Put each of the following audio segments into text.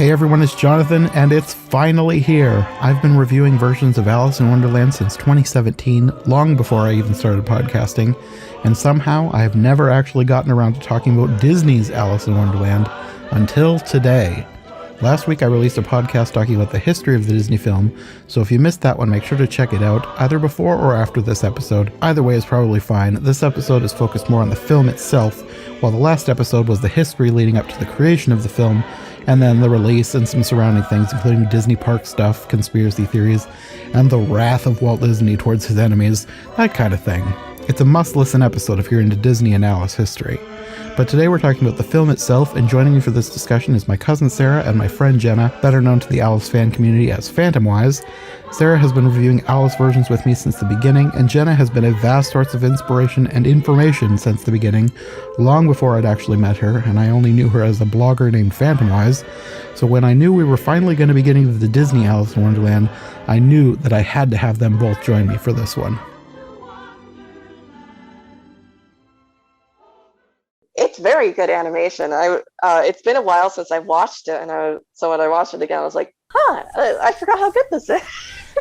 Hey everyone, it's Jonathan, and it's finally here. I've been reviewing versions of Alice in Wonderland since 2017, long before I even started podcasting, and somehow I have never actually gotten around to talking about Disney's Alice in Wonderland until today. Last week I released a podcast talking about the history of the Disney film, so if you missed that one, make sure to check it out, either before or after this episode. Either way is probably fine. This episode is focused more on the film itself, while the last episode was the history leading up to the creation of the film, and then the release and some surrounding things, including Disney park stuff, conspiracy theories, and the wrath of Walt Disney towards his enemies, that kind of thing. It's a must-listen episode if you're into Disney and Alice history. But today we're talking about the film itself, and joining me for this discussion is my cousin Sarah and my friend Jenna, better known to the Alice fan community as Phantomwise. Sarah has been reviewing Alice versions with me since the beginning, and Jenna has been a vast source of inspiration and information since the beginning, long before I'd actually met her, and I only knew her as a blogger named Phantomwise. So when I knew we were finally going to be getting to the Disney Alice in Wonderland, I knew that I had to have them both join me for this one. It's very good animation. It's been a while since I've watched it, so when I watched it again, I was like, I forgot how good this is.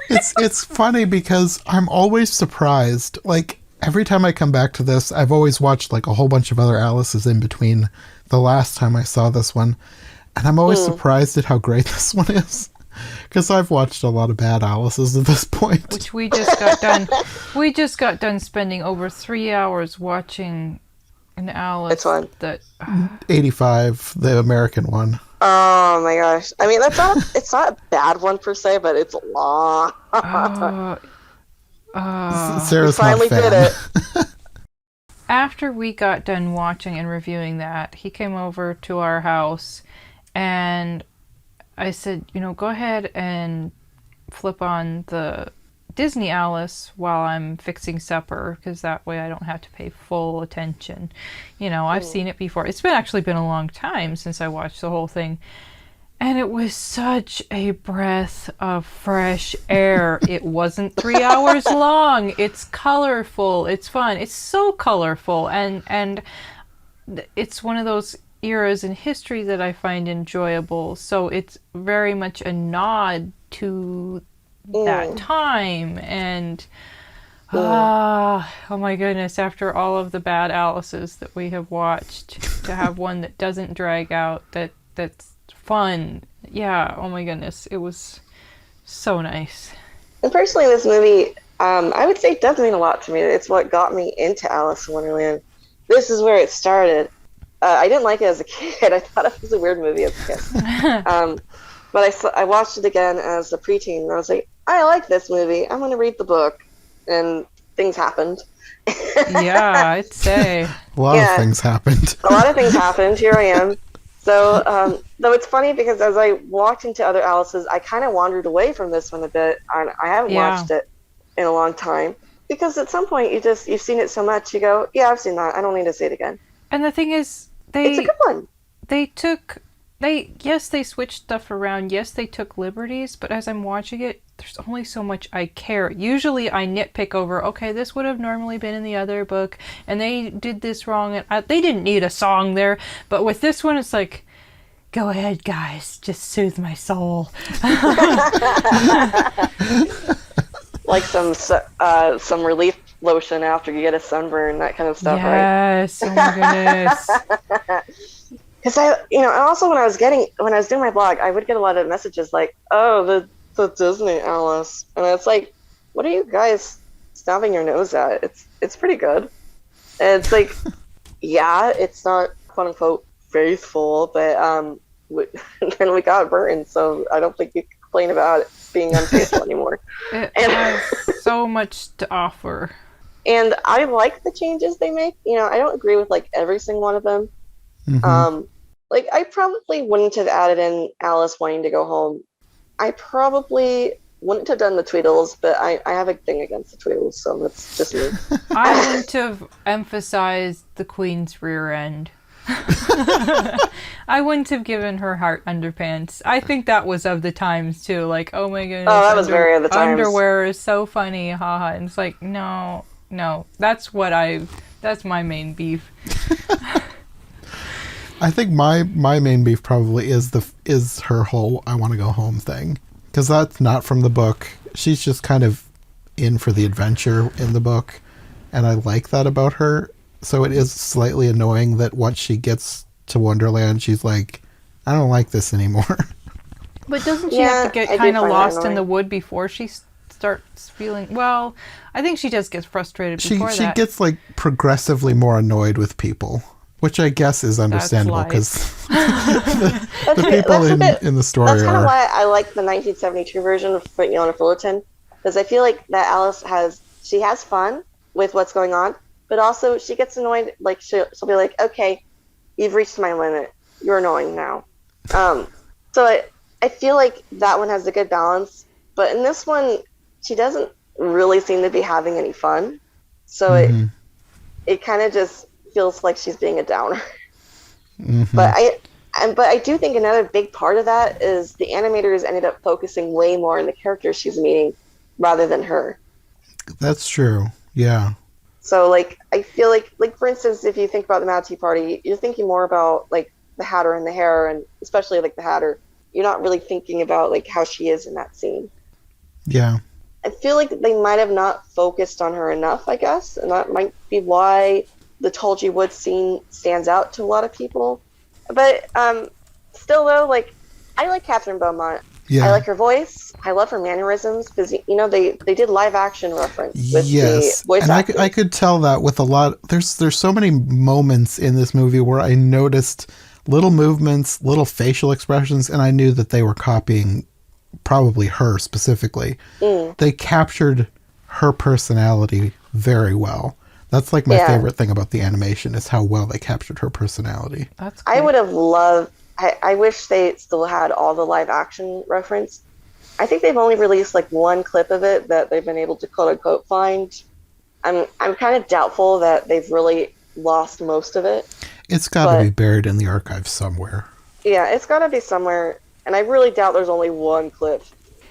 It's funny because I'm always surprised. Like, every time I come back to this, I've always watched like a whole bunch of other Alice's in between the last time I saw this one, and I'm always surprised at how great this one is. Because I've watched a lot of bad Alice's at this point. Which we just got done. We just got done spending over 3 hours watching an Alice. Which one? That 85, the American one. Oh my gosh! I mean, it's not a bad one per se, but it's long. Sarah's we finally not a fan. did it. After we got done watching and reviewing that, he came over to our house, and I said, go ahead and flip on the Disney Alice while I'm fixing supper, because that way I don't have to pay full attention. I've seen it before. It's actually been a long time since I watched the whole thing, and it was such a breath of fresh air. It wasn't 3 hours long. It's colorful. It's fun. It's so colorful, and it's one of those eras in history that I find enjoyable. So it's very much a nod to that time, and oh my goodness, after all of the bad Alice's that we have watched, to have one that doesn't drag out, that's fun. Yeah, oh my goodness, it was so nice. And personally, this movie, I would say, does mean a lot to me. It's what got me into Alice in Wonderland. This is where it started. I didn't like it as a kid. I thought it was a weird movie as a kid. But I watched it again as a preteen, and I was like, I like this movie. I'm going to read the book. And things happened. Yeah, I'd say. A lot of things happened. A lot of things happened. Here I am. So, though it's funny because as I walked into other Alice's, I kind of wandered away from this one a bit. I haven't watched it in a long time. Because at some point, you've seen it so much, you go, yeah, I've seen that. I don't need to see it again. And the thing is, it's a good one. They switched stuff around. Yes, they took liberties, but as I'm watching it, there's only so much I care. Usually I nitpick over, okay, this would have normally been in the other book, and they did this wrong, and they didn't need a song there. But with this one, it's like, go ahead, guys, just soothe my soul. Like some relief lotion after you get a sunburn, that kind of stuff, right? Yes, oh my goodness. Because and also when I was doing my blog, I would get a lot of messages like, "Oh, the Disney Alice," and it's like, what are you guys stubbing your nose at? It's pretty good. And it's like, yeah, it's not quote unquote faithful, but then we got burned, so I don't think you can complain about it being unfaithful anymore. It has so much to offer. And I like the changes they make. I don't agree with like every single one of them. Mm-hmm. Like I probably wouldn't have added in Alice wanting to go home. I probably wouldn't have done the Tweedles, but I have a thing against the Tweedles, so that's just me. I wouldn't have emphasized the Queen's rear end. I wouldn't have given her heart underpants. I think that was of the times too. Like, oh my goodness. Oh, that was very of the times. Underwear is so funny, haha. And it's like, no. That's my main beef. I think my main beef probably is her whole "I want to go home" thing, because that's not from the book. She's just kind of in for the adventure in the book, and I like that about her. So it is slightly annoying that once she gets to Wonderland, she's like, I don't like this anymore. But doesn't she have to get I do kind of find that lost in annoying. the wood before she starts feeling... Well, I think she just gets frustrated before She that. gets like progressively more annoyed with people, which I guess is understandable life. because the people in the story That's kind of are. why I like the 1972 version of Put Me on a Fullerton, because I feel like that Alice has fun with what's going on, but also she gets annoyed. Like she'll be like, "Okay, you've reached my limit. You're annoying now." So I feel like that one has a good balance, but in this one, she doesn't really seem to be having any fun. So it kind of just feels like she's being a downer. But I do think another big part of that is the animators ended up focusing way more on the characters she's meeting rather than her. That's true. Yeah. So like I feel like for instance, if you think about the Mad Tea Party, you're thinking more about like the Hatter and the Hare, and especially like the Hatter. You're not really thinking about like how she is in that scene. Yeah. I feel like they might have not focused on her enough, I guess, and that might be why the Tulgey Wood scene stands out to a lot of people. But still, though, like I like Catherine Beaumont. Yeah. I like her voice. I love her mannerisms because they did live action reference with Yes, the voice and acting. I could tell that with a lot. There's so many moments in this movie where I noticed little movements, little facial expressions, and I knew that they were copying probably her specifically. They captured her personality very well. That's like my favorite thing about the animation is how well they captured her personality. That's cool. I would have loved. I wish they still had all the live action reference. I think they've only released like one clip of it that they've been able to quote unquote find. I'm kind of doubtful that they've really lost most of it. It's got to be buried in the archives somewhere. Yeah, it's got to be somewhere, and I really doubt there's only one clip.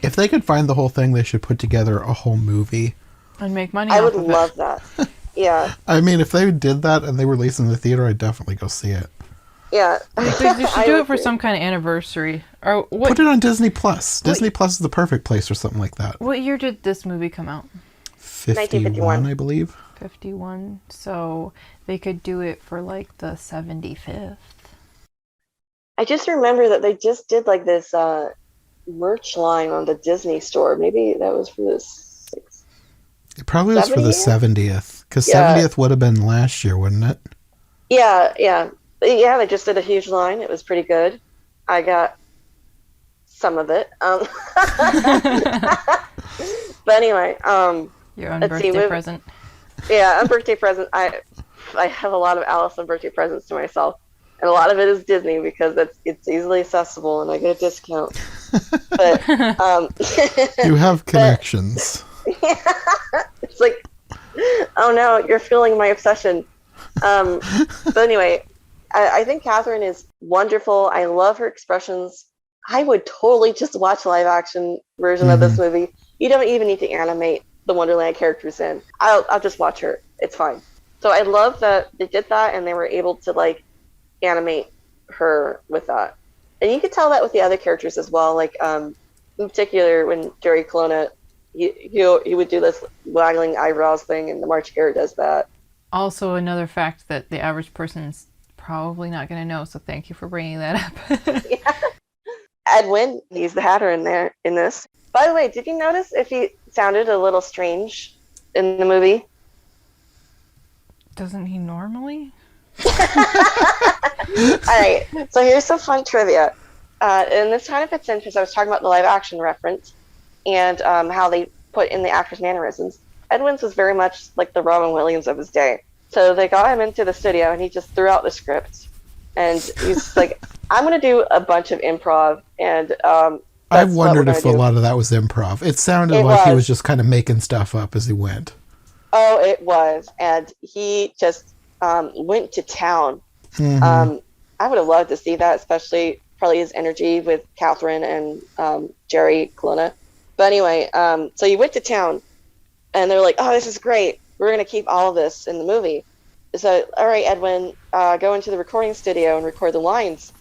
If they could find the whole thing, they should put together a whole movie. And make money I off would of love it. that. Yeah. I mean, if they did that and they released it in the theater, I'd definitely go see it. Yeah. They should do it for some kind of anniversary. Or what? Put it on Disney Plus. Disney Plus is the perfect place for something like that. What year did this movie come out? 51, I believe. 51. So they could do it for like the 75th. I just remember that they just did like this merch line on the Disney store. Maybe that was for this. It probably was for the 70th. Because 70th would have been last year, wouldn't it? Yeah, yeah. Yeah, they just did a huge line. It was pretty good. I got some of it. But anyway, Your own birthday present. Yeah, a birthday present. I have a lot of Alice on birthday presents to myself, and a lot of it is Disney because it's easily accessible and I get a discount. But you have connections. Yeah, it's like, oh no, you're feeling my obsession. But anyway, I think Catherine is wonderful. I love her expressions. I would totally just watch a live action version of this movie. You don't even need to animate the Wonderland characters in. I'll just watch her. It's fine. So I love that they did that and they were able to like animate her with that. And you could tell that with the other characters as well. Like in particular when Jerry Colonna he would do this waggling eyebrows thing and the March Hare does that. Also another fact that the average person's probably not going to know, so thank you for bringing that up. Yeah. Edwin, he's the Hatter in this. By the way, did you notice if he sounded a little strange in the movie? Doesn't he normally? Alright, so here's some fun trivia. And this kind of fits in because I was talking about the live action reference and how they put in the actor's mannerisms. Edwin's was very much like the Robin Williams of his day. So they got him into the studio and he just threw out the script. And he's like, I'm going to do a bunch of improv. And I wondered if a lot of that was improv. It sounded like he was just kind of making stuff up as he went. Oh, it was. And he just went to town. I would have loved to see that, especially probably his energy with Catherine and Jerry Colonna. But anyway, so he went to town. And they're like, oh, this is great. We're going to keep all of this in the movie. so all right, Edwin, go into the recording studio and record the lines.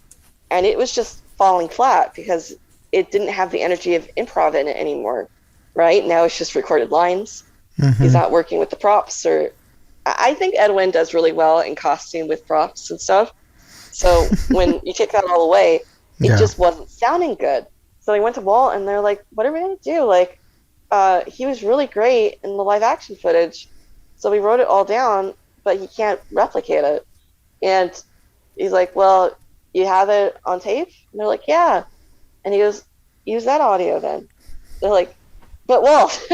And it was just falling flat because it didn't have the energy of improv in it anymore. Right now, it's just recorded lines. He's not working with the props, or I think Edwin does really well in costume with props and stuff. So when you take that all away, it just wasn't sounding good. So they went to Walt and they're like, "What are we gonna do?" Like, he was really great in the live action footage, so we wrote it all down, but he can't replicate it. And he's like, "Well, you have it on tape?" And they're like, "Yeah." And he goes, "Use that audio then." They're like, "But Walt,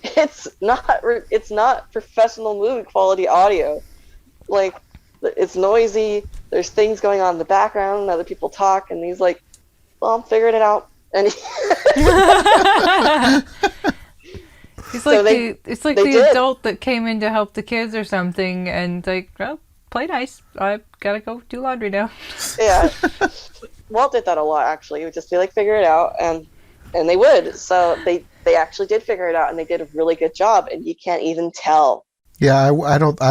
it's not professional movie quality audio. Like, it's noisy. There's things going on in the background. Other people talk." And he's like, "Well, I'm figuring it out." And He's So like it's like they the did. adult that came in to help the kids or something, and like, well, play nice. I gotta go do laundry now. Yeah, Walt did that a lot actually. He would just be like, "Figure it out," and they would. So they actually did figure it out, and they did a really good job. And you can't even tell. Yeah, I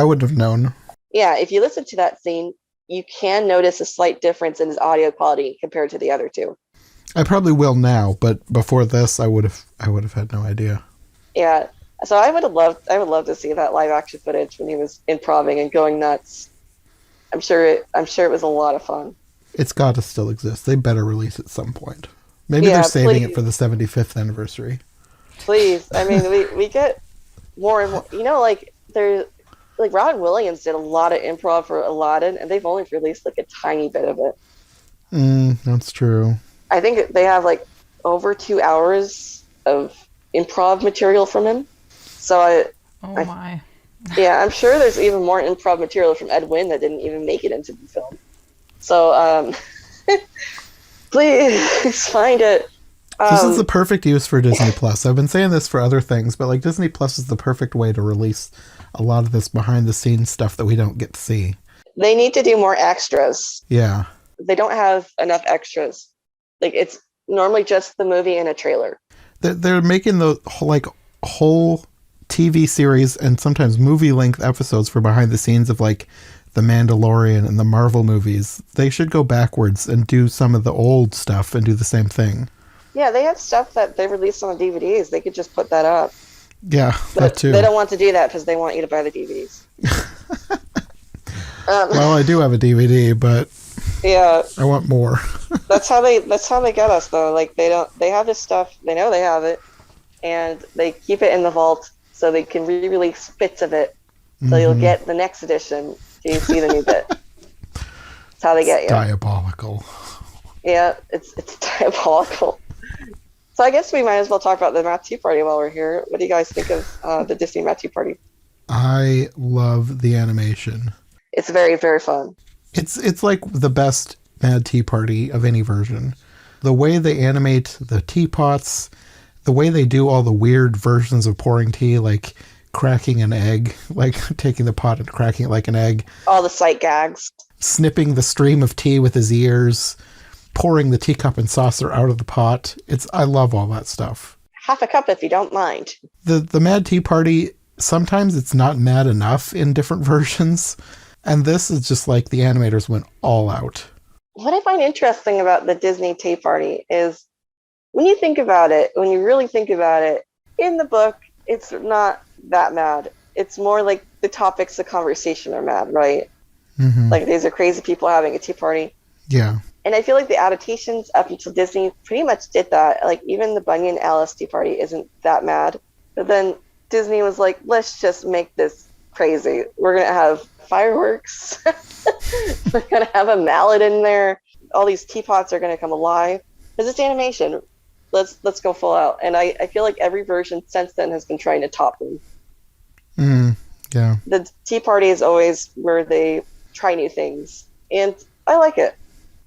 wouldn't have known. Yeah, if you listen to that scene, you can notice a slight difference in his audio quality compared to the other two. I probably will now, but before this, I would have had no idea. Yeah, so I would love to see that live action footage when he was improving and going nuts. I'm sure it was a lot of fun. It's got to still exist. They better release it at some point. Maybe Yeah, they're saving please. it for the 75th anniversary. Please, I mean, we get more and more. Like there's like Robin Williams did a lot of improv for Aladdin, and they've only released like a tiny bit of it. That's true. I think they have like over 2 hours of improv material from him. So My. yeah, I'm sure there's even more improv material from Ed Wynn that didn't even make it into the film. So please find it. This is the perfect use for Disney Plus. I've been saying this for other things, but like Disney Plus is the perfect way to release a lot of this behind the scenes stuff that we don't get to see. They need to do more extras. Yeah. They don't have enough extras. Like, it's normally just the movie and a trailer. They're making the whole TV series and sometimes movie length episodes for behind the scenes of like The Mandalorian and the Marvel movies. They should go backwards and do some of the old stuff and do the same thing. Yeah, they have stuff that they released on the DVDs. They could just put that up. Yeah, But that too. they don't want to do that because they want you to buy the DVDs. Well, I do have a DVD, but Yeah, I want more. that's how they get us though. Like they have this stuff. They know they have it, and they keep it in the vault so they can re-release bits of it. So you'll get the next edition. So you see the new bit. That's how they get you. Diabolical. Yeah, it's diabolical. So I guess we might as well talk about the Matt Tea Party while we're here. What do you guys think of the Disney Matt Tea Party? I love the animation. It's very, very fun. It's like the best Mad Tea Party of any version. The way they animate the teapots, the way they do all the weird versions of pouring tea, like cracking an egg, like taking the pot and cracking it like an egg, All the sight gags. snipping the stream of tea with his ears, pouring the teacup and saucer out of the pot. I love all that stuff. Half a cup if you don't mind. The Mad Tea Party, sometimes it's not mad enough in different versions. And this is just like the animators went all out. What I find interesting about the Disney Tea Party is when you think about it, when you really think about it, in the book, it's not that mad. It's more like the topics of conversation are mad, right? Mm-hmm. Like these are crazy people having a tea party. Yeah. And I feel like the adaptations up until Disney pretty much did that. Like even the Bunyan Alice Tea Party isn't that mad. But then Disney was like, let's just make this crazy. We're going to have fireworks. We're going to have a mallet in there. All these teapots are going to come alive. Because it's animation. Let's go full out. And I feel like every version since then has been trying to top them. Yeah. The Tea Party is always where they try new things. And I like it.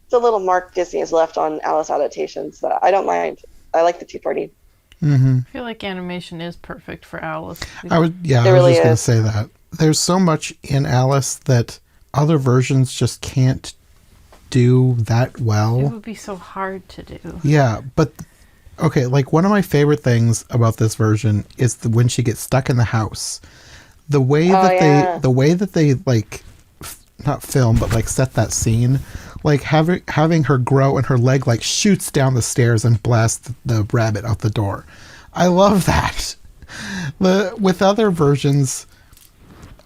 It's a little mark Disney has left on Alice adaptations that I don't mind. I like the Tea Party. Mm-hmm. I feel like animation is perfect for Alice. I was really just going to is. say that. There's so much in Alice that other versions just can't do that well. It would be so hard to do. Yeah, but okay, like one of my favorite things about this version is when she gets stuck in the house. The way that they like not film but like set that scene, like having her grow and her leg like shoots down the stairs and blasts the rabbit out the door. I love that. With other versions,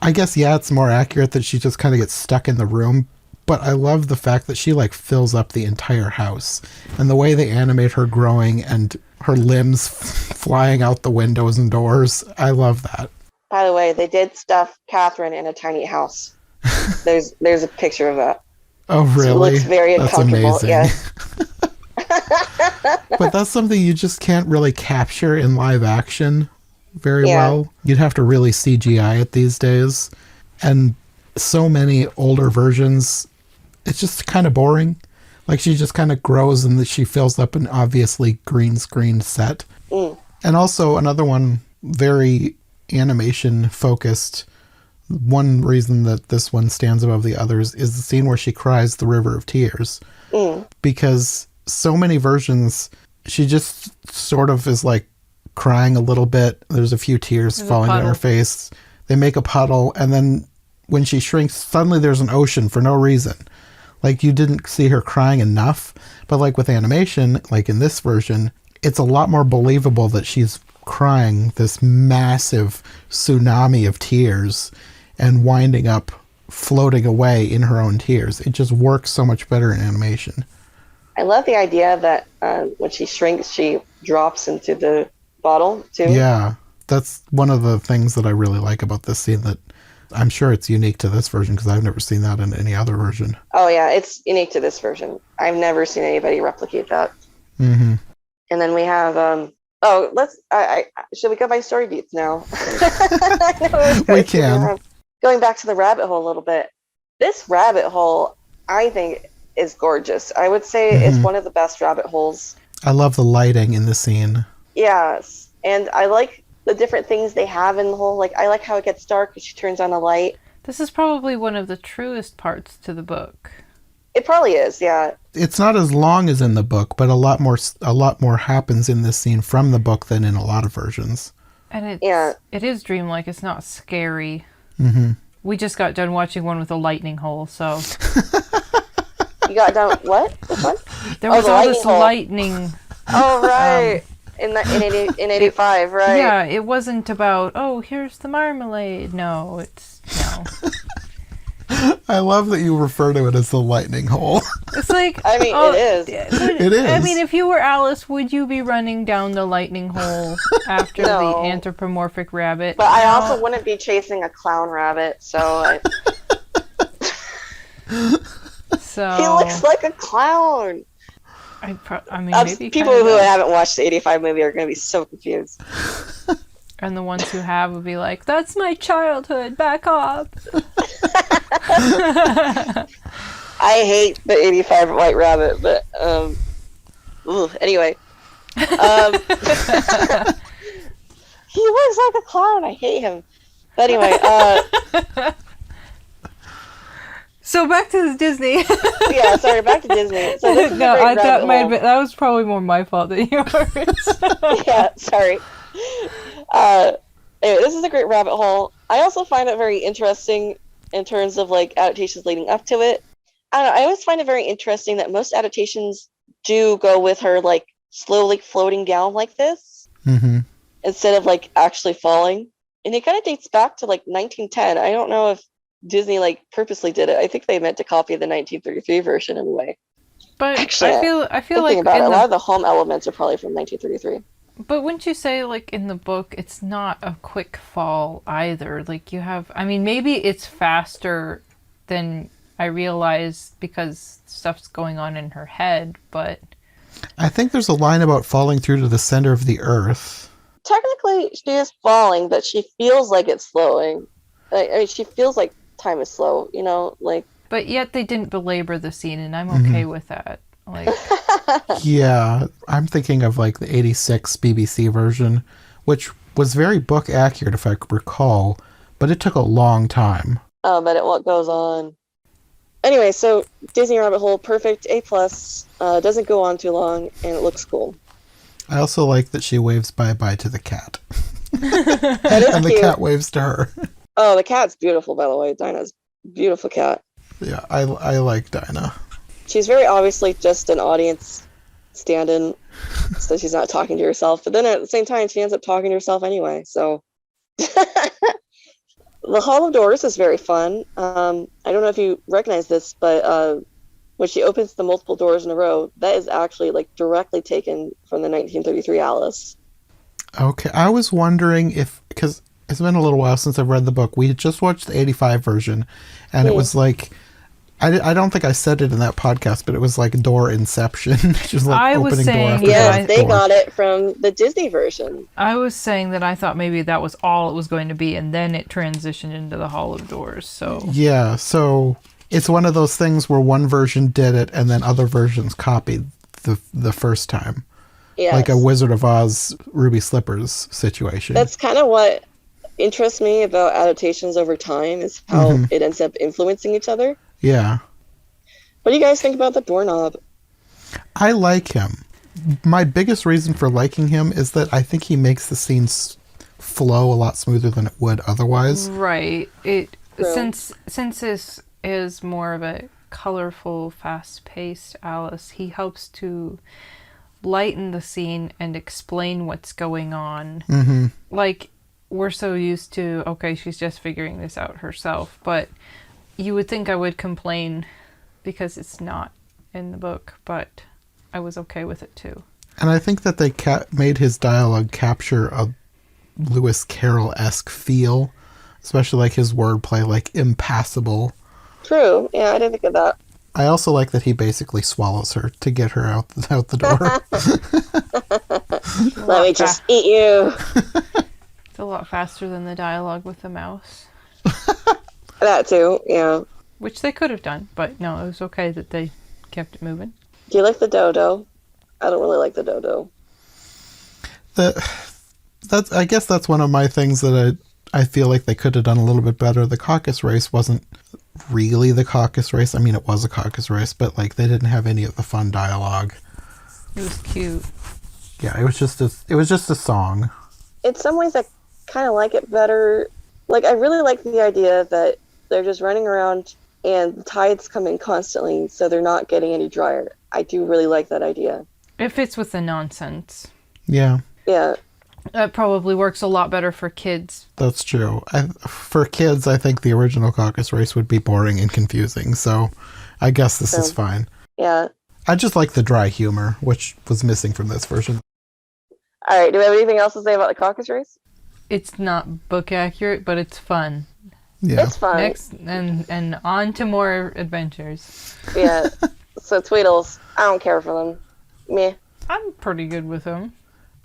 I guess, yeah, it's more accurate that she just kind of gets stuck in the room, but I love the fact that she like fills up the entire house, and the way they animate her growing and her limbs flying out the windows and doors. I love that. By the way, they did stuff Catherine in a tiny house. There's a picture of that. Oh, really? It looks very uncomfortable. That's amazing. Yes. But that's something you just can't really capture in live action very well. You'd have to really CGI it these days. And so many older versions, it's just kind of boring. Like, she just kind of grows and she fills up an obviously green screen set. And also another one, very animation focused. One reason that this one stands above the others is the scene where she cries the River of Tears. Because so many versions, she just sort of is like crying a little bit. There's a few tears falling down her face. They make a puddle, and then when she shrinks, suddenly there's an ocean for no reason. Like, you didn't see her crying enough. But like with animation, like in this version, it's a lot more believable that she's crying this massive tsunami of tears and winding up floating away in her own tears. It just works so much better in animation. I love the idea that when she shrinks, she drops into the bottle too. Yeah, that's one of the things that I really like about this scene, that I'm sure it's unique to this version because I've never seen that in any other version. Oh yeah, it's unique to this version. I've never seen anybody replicate that. Mm-hmm. And then we have should we go by story beats now? We can. Going back to the rabbit hole a little bit. This rabbit hole, I think, is gorgeous. I would say it's one of the best rabbit holes. I love the lighting in the scene. Yes, and I like the different things they have in the hole. Like, I like how it gets dark and she turns on a light. This is probably one of the truest parts to the book. It probably is, yeah. It's not as long as in the book, but a lot more happens in this scene from the book than in a lot of versions. And it is dreamlike. It's not scary. Mm-hmm. We just got done watching one with a lightning hole, so... You got done, what? Which one? There was all this lightning. Oh, right. In 85, right? Yeah, it wasn't about, oh, here's the marmalade. No. I love that you refer to it as the lightning hole. It's like... I mean, it is. It is. I mean, if you were Alice, would you be running down the lightning hole after the anthropomorphic rabbit? But I also wouldn't be chasing a clown rabbit, so... So... He looks like a clown! I mean, maybe people who haven't watched the 85 movie are going to be so confused. And the ones who have would be like, that's my childhood, back off. I hate the 85 White Rabbit, but anyway. He looks like a clown. I hate him. But anyway, so back to Disney. Yeah, sorry, back to Disney. So this is that was probably more my fault than yours. Yeah, sorry. Anyway, this is a great rabbit hole. I also find it very interesting in terms of like adaptations leading up to it. I don't know, I always find it very interesting that most adaptations do go with her like slowly floating down like this instead of like actually falling. And it kind of dates back to like 1910. I don't know if Disney like purposely did it. I think they meant to copy the 1933 version anyway. But actually, I feel like about it, a lot of the home elements are probably from 1933. But wouldn't you say, like, in the book, it's not a quick fall either? Like, you have... I mean, maybe it's faster than I realized because stuff's going on in her head, but... I think there's a line about falling through to the center of the earth. Technically, she is falling, but she feels like it's slowing. I mean, she feels like time is slow, you know? Like... But yet they didn't belabor the scene, and I'm okay with that. Like... Yeah, I'm thinking of like the 86 BBC version, which was very book accurate if I recall, but it took a long time. Oh, but what goes on. Anyway, so Disney Rabbit Hole, perfect, A+, doesn't go on too long, and it looks cool. I also like that she waves bye-bye to the cat. That is and cute. The cat waves to her. Oh, the cat's beautiful, by the way. Dinah's beautiful cat. Yeah, I like Dinah. She's very obviously just an audience stand-in, so she's not talking to herself. But then at the same time, she ends up talking to herself anyway. So the Hall of Doors is very fun. I don't know if you recognize this, but when she opens the multiple doors in a row, that is actually like directly taken from the 1933 Alice. Okay, I was wondering if, because it's been a little while since I've read the book. We just watched the 85 version, and it was like, I don't think I said it in that podcast, but it was like door inception. Just like I was opening door saying after Yes, door. they got it from the Disney version. I was saying that I thought maybe that was all it was going to be, and then it transitioned into the Hall of Doors. So Yeah, so it's one of those things where one version did it, and then other versions copied the first time. Yes. Like a Wizard of Oz Ruby Slippers situation. That's kind of what interests me about adaptations over time, is how it ends up influencing each other. Yeah. What do you guys think about the doorknob? I like him. My biggest reason for liking him is that I think he makes the scenes flow a lot smoother than it would otherwise. right, it True. since this is more of a colorful, fast-paced Alice, he helps to lighten the scene and explain what's going on. Mm-hmm. Like, we're so used to, okay, she's just figuring this out herself, but you would think I would complain because it's not in the book, but I was okay with it too. And I think that they made his dialogue capture a Lewis Carroll-esque feel, especially like his wordplay, like impassable. True. Yeah, I didn't think of that. I also like that he basically swallows her to get her out the door. Let me just eat you. It's a lot faster than the dialogue with the mouse, That too, yeah. which they could have done, but no, it was okay that they kept it moving. Do you like the dodo? I don't really like the dodo. I guess that's one of my things that I feel like they could have done a little bit better. The caucus race wasn't really the caucus race. I mean, it was a caucus race, but like they didn't have any of the fun dialogue. It was cute. Yeah, it was just a song. In some ways, I kind of like it better. Like, I really like the idea that they're just running around and the tides come in constantly, so they're not getting any drier. I do really like that idea. It fits with the nonsense. Yeah, Yeah. That probably works a lot better for kids. that's true. For kids, I think the original caucus race would be boring and confusing, so I guess this is fine. Yeah. I just like the dry humor, which was missing from this version. All right. Do we have anything else to say about the caucus race? It's not book accurate, but it's fun. Yeah. It's fun. Next, and on to more adventures. Yeah. So Tweedles, I don't care for them. Meh. I'm pretty good with them.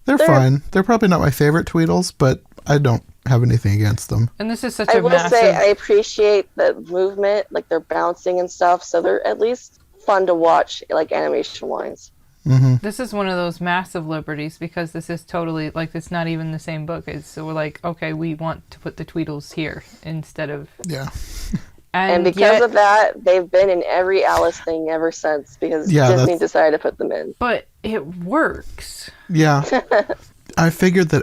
They're fine. They're probably not my favorite Tweedles, but I don't have anything against them. And this is such I a will massive... say I appreciate the movement, like they're bouncing and stuff, so they're at least fun to watch, like animation-wise. Mm-hmm. This is one of those massive liberties because this is totally, like, it's not even the same book. So we're like, okay, we want to put the Tweedles here instead of... Yeah. And because of that, they've been in every Alice thing ever since, because Disney decided to put them in. But it works. Yeah. I figured that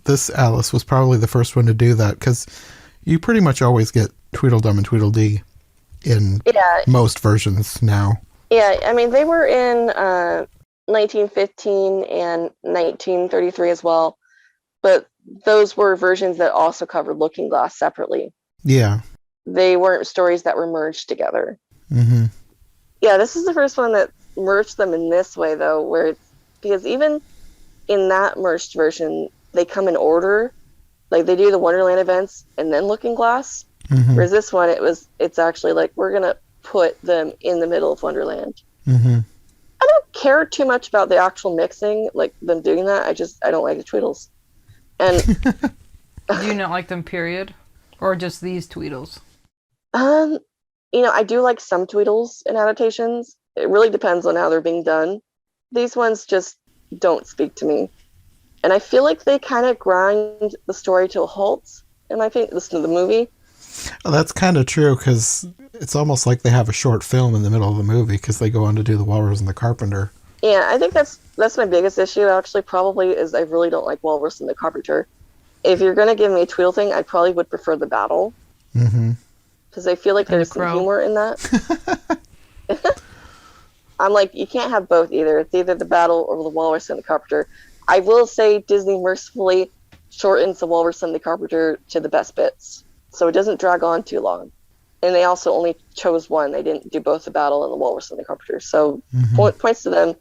this Alice was probably the first one to do that, because you pretty much always get Tweedledum and Tweedledee in most versions now. Yeah, I mean, they were in 1915 and 1933 as well, but those were versions that also covered Looking Glass separately. Yeah. They weren't stories that were merged together. Mm-hmm. Yeah, this is the first one that merged them in this way, though, because even in that merged version, they come in order. Like, they do the Wonderland events and then Looking Glass. Mm-hmm. Whereas this one, it's actually like, we're going to put them in the middle of Wonderland. Mm-hmm. I don't care too much about the actual mixing, like them doing that. I don't like the Tweedles. And Do you not like them, period? Or just these Tweedles? I do like some Tweedles in adaptations. It really depends on how they're being done. These ones just don't speak to me. And I feel like they kind of grind the story to a halt, in my opinion. Listen to the movie. Well, that's kind of true, because it's almost like they have a short film in the middle of the movie, because they go on to do The Walrus and the Carpenter. Yeah, I think that's my biggest issue, actually, probably, is I really don't like Walrus and the Carpenter. if you're gonna give me a Tweedle thing, I probably would prefer the battle. Mm-hmm. Because I feel like And the there's some crow. humor in that. I'm like, you can't have both either. It's either the battle or the walrus and the carpenter. I will say Disney mercifully shortens the walrus and the carpenter to the best bits, so it doesn't drag on too long. And they also only chose one. They didn't do both the battle and the walrus and the carpenter. So points to them.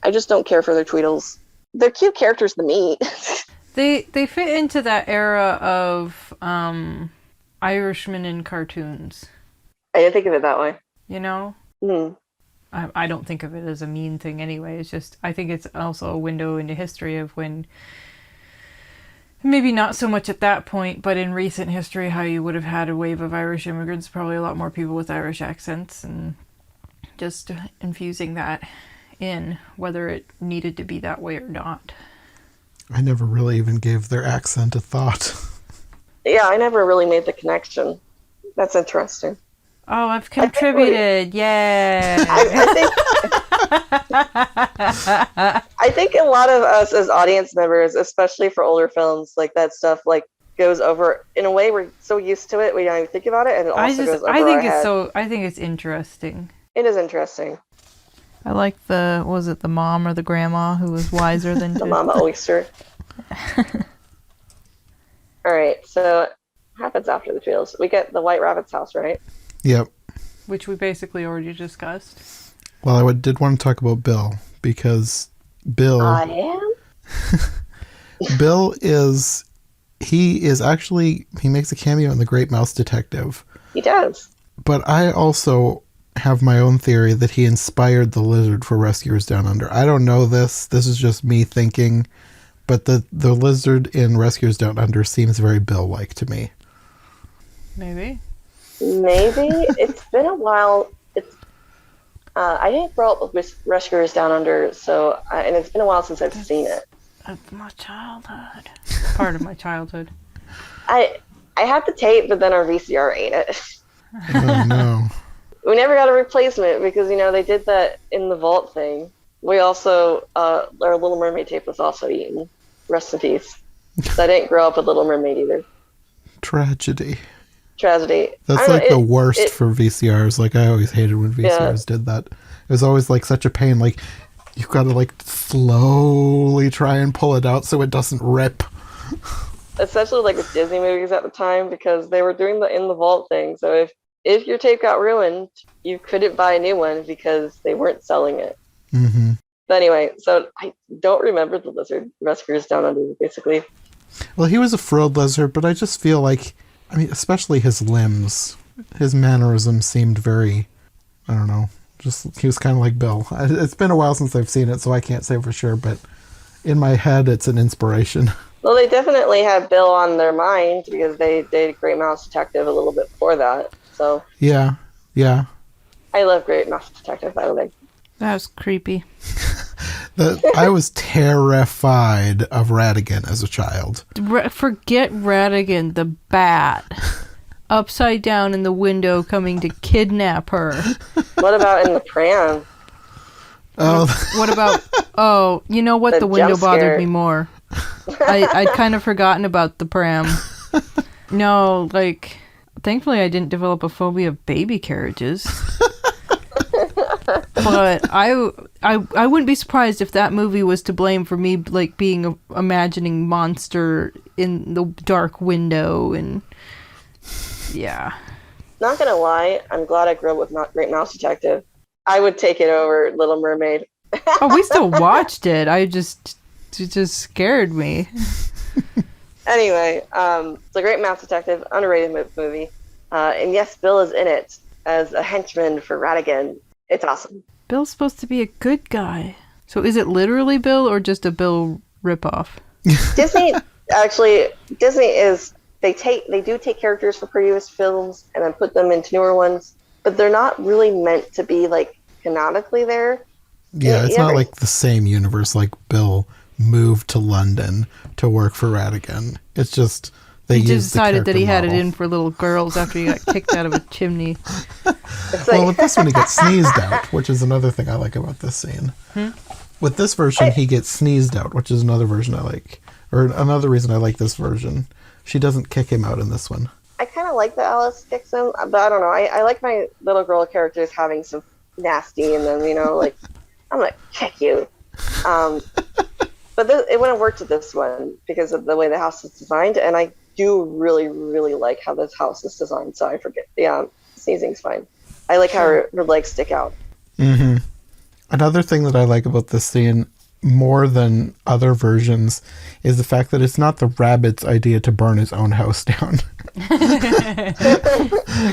I just don't care for their Tweedles. They're cute characters to me. They fit into that era of Irishmen in cartoons. I didn't think of it that way. You know? Mm. I don't think of it as a mean thing anyway. It's just, I think it's also a window into history of when, maybe not so much at that point, but in recent history, how you would have had a wave of Irish immigrants, probably a lot more people with Irish accents, and just infusing that in, whether it needed to be that way or not. I never really even gave their accent a thought. Yeah, I never really made the connection. That's interesting. Oh, I've contributed! Yay! I think a lot of us as audience members, especially for older films, like that stuff, like goes over in a way we're so used to it we don't even think about it, and it also goes over our head. I think it's interesting. It is interesting. I like was it the mom or the grandma who was wiser than The Mama Oyster. All right, so what happens after the Tweedles? We get the White Rabbit's house, right? Yep. which we basically already discussed. Well, did want to talk about Bill, because Bill... I am? Bill is... He makes a cameo in The Great Mouse Detective. He does. But I also have my own theory that he inspired the lizard for Rescuers Down Under. I don't know this. This is just me thinking. But the lizard in Rescuers Down Under seems very Bill-like to me. Maybe. It's been a while. I didn't grow up with Rescuers Down Under, so and it's been a while since I've seen it. Of my childhood. Part of my childhood. I had the tape, but then our VCR ate it. Oh, no. We never got a replacement because, they did that in the vault thing. We also, our Little Mermaid tape was also eaten. Rest in peace. So I didn't grow up with Little Mermaid either. Tragedy. That's the worst for VCRs. Like, I always hated when VCRs did that. It was always like such a pain. Like, you've got to like slowly try and pull it out so it doesn't rip. Especially like with Disney movies at the time, because they were doing the in the vault thing. So if your tape got ruined, you couldn't buy a new one because they weren't selling it. Mm-hmm. But anyway, so I don't remember the lizard Rescuers Down Under, basically. Well, he was a frilled lizard, but I just feel like, especially his limbs, his mannerisms seemed very, I don't know, he was kind of like Bill. It's been a while since I've seen it, so I can't say for sure, but in my head, it's an inspiration. Well, they definitely had Bill on their mind because they did Great Mouse Detective a little bit before that. So Yeah. I love Great Mouse Detective, by the way. That was creepy. I was terrified of Ratigan as a child. Forget Ratigan, the bat. Upside down in the window coming to kidnap her. What about in the pram? What about... you know what? The window bothered me more. I'd kind of forgotten about the pram. No, thankfully I didn't develop a phobia of baby carriages. But I wouldn't be surprised if that movie was to blame for me being a imagining monster in the dark window, and yeah. Not gonna lie, I'm glad I grew up with Great Mouse Detective. I would take it over Little Mermaid. Oh, we still watched it. It just scared me. Anyway, so Great Mouse Detective, underrated movie. And yes, Bill is in it as a henchman for Ratigan. It's awesome. Bill's supposed to be a good guy. So is it literally Bill or just a Bill ripoff? Disney is they do take characters from previous films and then put them into newer ones, but they're not really meant to be canonically there. Yeah, it's not like the same universe. Like Bill moved to London to work for Ratigan. It's just he just decided that he had it in for little girls after he got kicked out of a chimney. Well, with this one he gets sneezed out, which is another thing I like about this scene. With this version he gets sneezed out, which is another version I like. Or another reason I like this version. She doesn't kick him out in this one. I kind of like that Alice kicks him, but I don't know. I like my little girl characters having some nasty in them, like, I'm going to kick you. But it wouldn't work to this one because of the way the house is designed, and I do really, really like how this house is designed, so I forget. Yeah, sneezing's fine. I like how her legs stick out. Mm-hmm. Another thing that I like about this scene more than other versions is the fact that it's not the rabbit's idea to burn his own house down.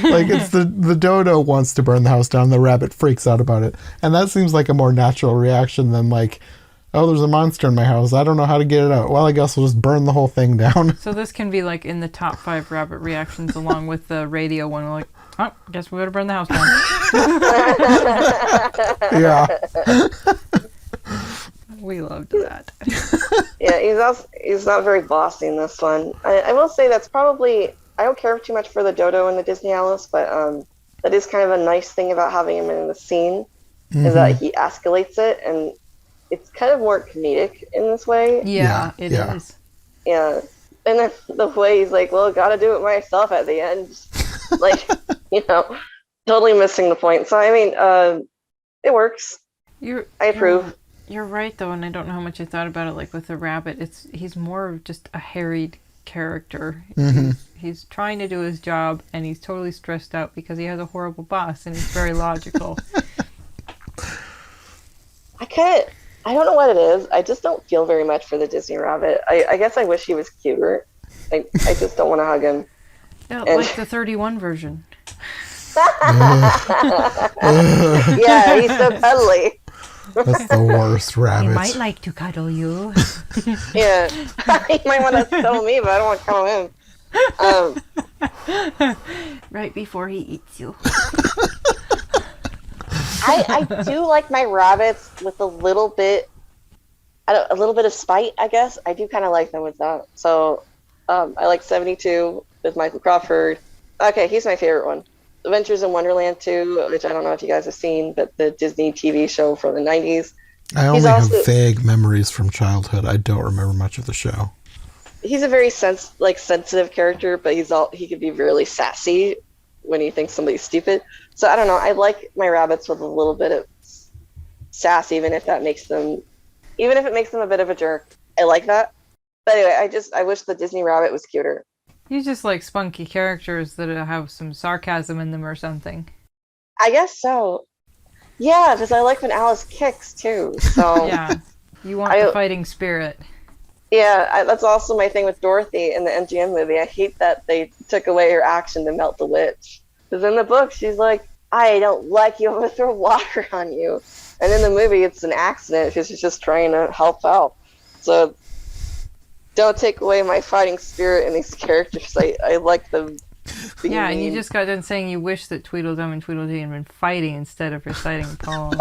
Like, it's the dodo wants to burn the house down, the rabbit freaks out about it. And that seems like a more natural reaction than like, oh, there's a monster in my house, I don't know how to get it out. Well, I guess we'll just burn the whole thing down. So this can be like in the top 5 rabbit reactions along with the radio one. We're like, oh, guess we gotta burn the house down. Yeah. We loved that. Yeah, he's not very bossy in this one. I will say that's probably, I don't care too much for the dodo in the Disney Alice, but that is kind of a nice thing about having him in the scene, is that he escalates it, and it's kind of more comedic in this way. Yeah, it is. Yeah. And then the way he's like, well, gotta do it myself at the end. Like, totally missing the point. So, I mean, it works. I approve. You're right, though, and I don't know how much I thought about it, like with the rabbit. He's more of just a harried character. Mm-hmm. He's trying to do his job, and he's totally stressed out because he has a horrible boss, and he's very logical. I don't know what it is. I just don't feel very much for the Disney rabbit. I guess I wish he was cuter. I just don't want to hug him. No, like the 31 version. Yeah, he's so cuddly. That's the worst rabbit. He might like to cuddle you. Yeah. He might want to cuddle me, but I don't want to cuddle him. Right before he eats you. I do like my rabbits with a little bit of spite, I guess. I do kind of like them with that. So I like 72 with Michael Crawford. Okay, he's my favorite one. Adventures in Wonderland 2, which I don't know if you guys have seen, but the Disney TV show from the 90s. I only have vague memories from childhood. I don't remember much of the show. He's a very sensitive character, but he could be really sassy when he thinks somebody's stupid. So I don't know. I like my rabbits with a little bit of sass, even if it makes them a bit of a jerk. I like that. But anyway, I wish the Disney rabbit was cuter. You just like spunky characters that have some sarcasm in them or something. I guess so. Yeah, because I like when Alice kicks too. So yeah, you want the fighting spirit. Yeah, that's also my thing with Dorothy in the MGM movie. I hate that they took away her action to melt the witch. Because in the book, she's like, I don't like you, I'm going to throw water on you. And in the movie, it's an accident because she's just trying to help out. So don't take away my fighting spirit in these characters. I like them being Yeah, and mean. you just got done saying you wish that Tweedledum and Tweedledee had been fighting instead of reciting a poem.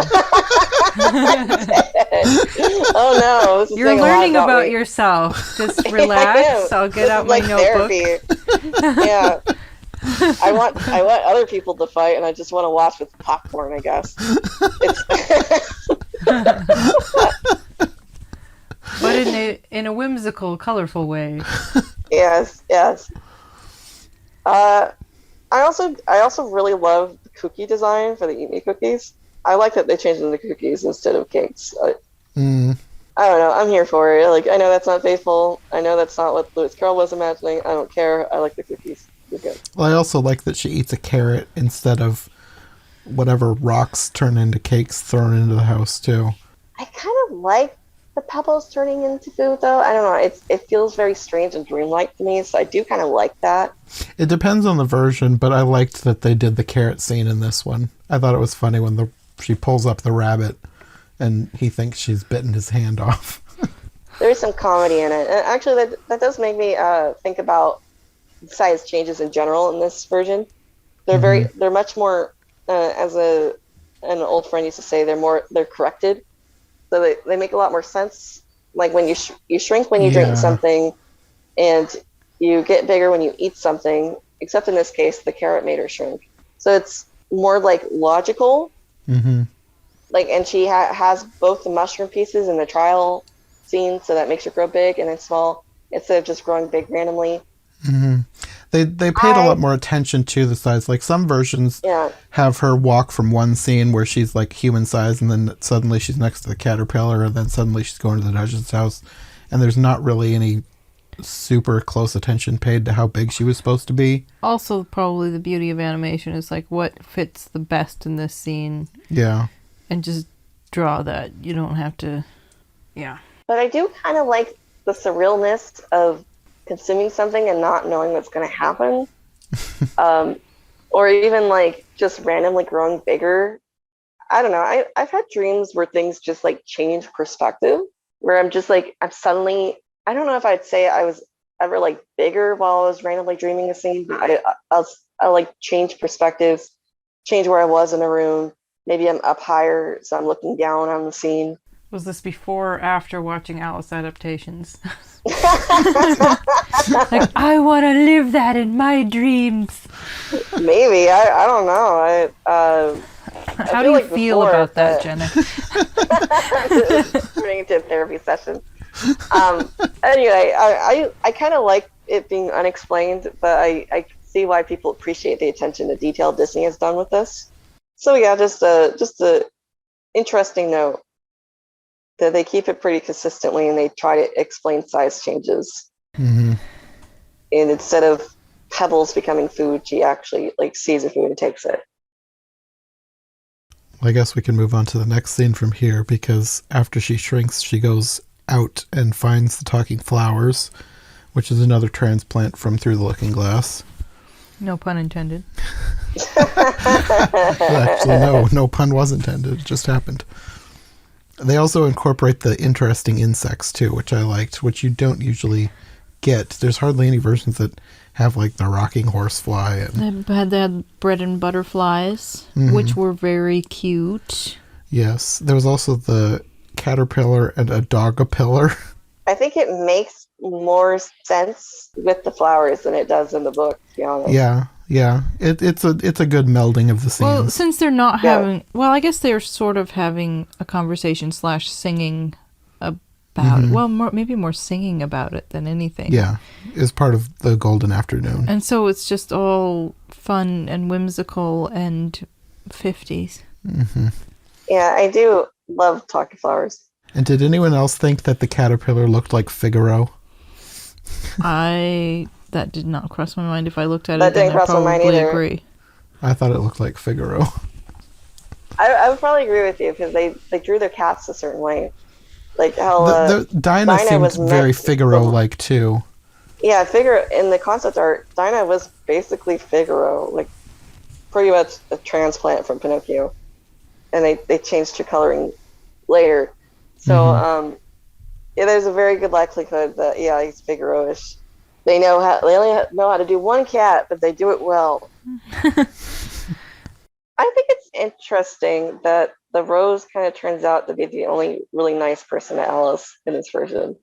Oh no, this is You're saying a lot learning about me. yourself. Just relax. I'll get out my notebook. Therapy. Yeah. I want other people to fight, and I just want to watch with popcorn, I guess. But in a whimsical, colorful way. Yes. I also really love the cookie design for the Eat Me cookies. I like that they changed them to cookies instead of cakes. I don't know. I'm here for it. Like, I know that's not faithful. I know that's not what Lewis Carroll was imagining. I don't care. I like the cookies. They're good. Well, I also like that she eats a carrot instead of whatever rocks turn into cakes thrown into the house, too. I kind of like the pebbles turning into food, though. I don't know. It feels very strange and dreamlike to me, so I do kind of like that. It depends on the version, but I liked that they did the carrot scene in this one. I thought it was funny when she pulls up the rabbit and he thinks she's bitten his hand off. There's some comedy in it. And actually, that does make me think about size changes in general in this version. They're much more, as an old friend used to say, they're corrected. So they make a lot more sense. Like when you shrink when you drink something, and you get bigger when you eat something, except in this case, the carrot made her shrink. So it's more like logical. Mm-hmm. Like, and she has both the mushroom pieces in the trial scene, so that makes her grow big and then small. instead of just growing big randomly. Hmm. They paid a lot more attention to the size. Like some versions Yeah. have her walk from one scene where she's like human size, and then suddenly she's next to the caterpillar, and then suddenly she's going to the Duchess's house, and there's not really any super close attention paid to how big she was supposed to be. Also, probably the beauty of animation is like what fits the best in this scene, Yeah. and just draw that. You don't have to. Yeah. But I do kind of like the surrealness of consuming something and not knowing what's going to happen. Or even like just randomly growing bigger. I don't know. I've had dreams where things just like change perspective, where I'm just like, I'm suddenly, I don't know if I'd say I was ever like bigger while I was randomly dreaming a scene, but I'll like change perspectives, change where I was in a room. Maybe I'm up higher, so I'm looking down on the scene. Was this before or after watching Alice adaptations? Like, I want to live that in my dreams. Maybe. I don't know. How do you feel about that, Jenna? Turning into a therapy session. Anyway, I kind of like it being unexplained, but I see why people appreciate the attention to detail Disney has done with this. So yeah, just a interesting note that they keep it pretty consistently and they try to explain size changes. Mm-hmm. And instead of pebbles becoming food, she actually like sees a food and takes it. I guess we can move on to the next scene from here, because after she shrinks, she goes out and finds the talking flowers, which is another transplant from Through the Looking Glass. No pun intended. Actually, no pun was intended. It just happened. They also incorporate the interesting insects, too, which I liked, which you don't usually get. There's hardly any versions that have, like, the rocking horsefly. And They had bread and butterflies, which were very cute. yes. There was also the caterpillar and a dogapillar. I think it makes more sense with the flowers than it does in the book, to be honest. Yeah. It's a good melding of the scenes. Well, since they're not having... Well, I guess they're sort of having a conversation / singing about it. Well, maybe more singing about it than anything. Yeah, is part of the golden afternoon. And so it's just all fun and whimsical and 50s. Mm-hmm. Yeah, I do love talking flowers. And did anyone else think that the caterpillar looked like Figaro? That did not cross my mind. If I looked at That it, then didn't I'd cross my mind probably either. agree. I thought it looked like Figaro. I would probably agree with you because they drew their cats a certain way. Like how Dinah seemed very Figaro-like, too. Yeah, Figaro, in the concept art, Dinah was basically Figaro, like pretty much a transplant from Pinocchio. And they changed her coloring later. So, yeah, there's a very good likelihood that, yeah, he's Figaro-ish. They only know how to do one cat, but they do it well. I think it's interesting that the Rose kind of turns out to be the only really nice person to Alice in this version.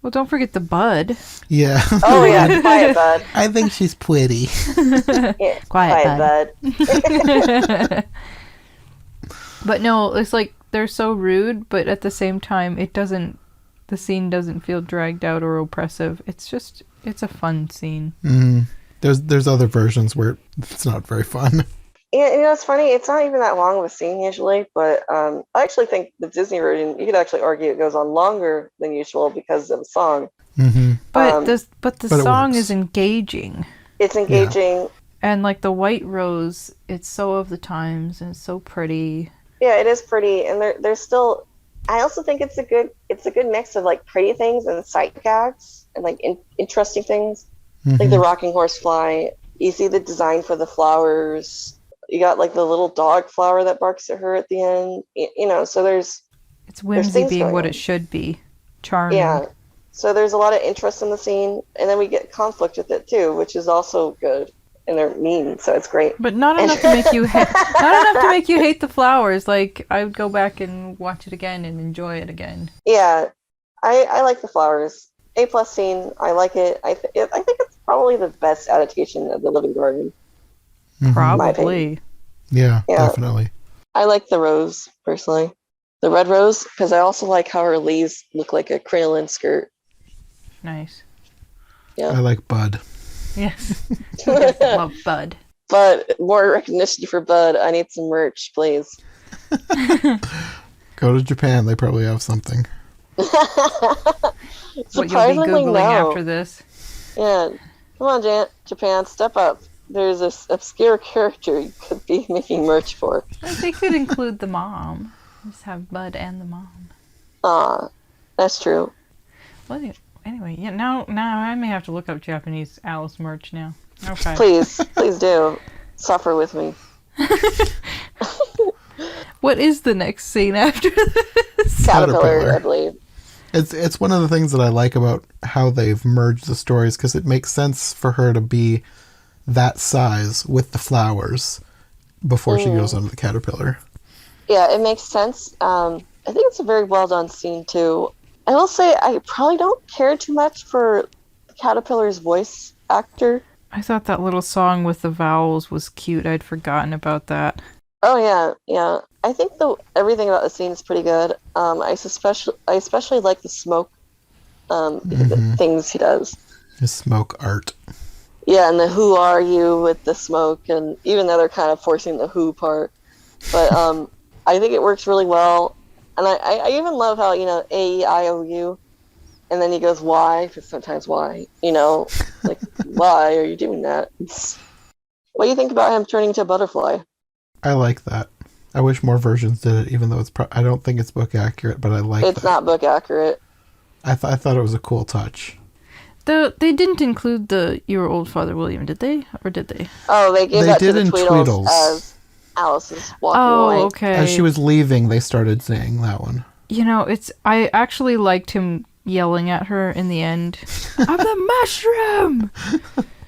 Well, don't forget the bud. Yeah. Oh, yeah, quiet bud. I think she's pretty. Yeah, Quiet bud. But no, it's like they're so rude, but at the same time, the scene doesn't feel dragged out or oppressive. It's a fun scene. There's other versions where it's not very fun. Yeah, it's funny. It's not even that long of a scene usually, but I actually think the Disney version, you could actually argue it goes on longer than usual because of the song. Mm-hmm. But the song works. is engaging. It's engaging. Yeah. And like the White Rose, it's so of the times and it's so pretty. Yeah, it is pretty, and there's still. I also think it's a good mix of like pretty things and sight gags and like interesting things, like the rocking horsefly. You see the design for the flowers. You got like the little dog flower that barks at her at the end. So it's whimsy being what it should be, charming. Yeah, so there's a lot of interest in the scene, and then we get conflict with it too, which is also good. And they're mean, so it's great. But not enough to make you hate the flowers. Like I would go back and watch it again and enjoy it again. Yeah, I like the flowers. A+ scene. I like it. I think it's probably the best adaptation of the Living Garden. Probably. Yeah, definitely. I like the rose personally, the red rose, because I also like how her leaves look like a crinoline skirt. Nice. Yeah. I like Bud. Yes. Who doesn't love Bud? But more recognition for Bud. I need some merch, please. Go to Japan. They probably have something. What you'll be Surprisingly, Googling no. after this. Yeah. Come on, Japan, step up. There's this obscure character you could be making merch for. Like, they could include the mom. Just have Bud and the mom. Aw, that's true. Well, anyway, yeah. Now I may have to look up Japanese Alice merch now. Okay. Please do. Suffer with me. What is the next scene after this? Caterpillar, I believe. It's one of the things that I like about how they've merged the stories, because it makes sense for her to be that size with the flowers before she goes on the caterpillar. Yeah, it makes sense. I think it's a very well done scene too. I will say I probably don't care too much for the caterpillar's voice actor. I thought that little song with the vowels was cute. I'd forgotten about that. Oh yeah. I think everything about the scene is pretty good. I especially like the smoke the things he does. His smoke art. Yeah, and the "who are you" with the smoke, and even though they're kind of forcing the "who" part, but I think it works really well. And I even love how, A-E-I-O-U, and then he goes why, because sometimes why, like why are you doing that? What do you think about him turning into a butterfly? I like that. I wish more versions did it, even though I don't think it's book accurate, but I like It's that. not book accurate. I thought it was a cool touch. They didn't include the "Your Old Father William," did they? Or did they? Oh, they gave They that to did the in Tweedles, Tweedles. as Alice is walking away. Oh, okay. As she was leaving, they started saying that one. I actually liked him yelling at her in the end. I'm the mushroom!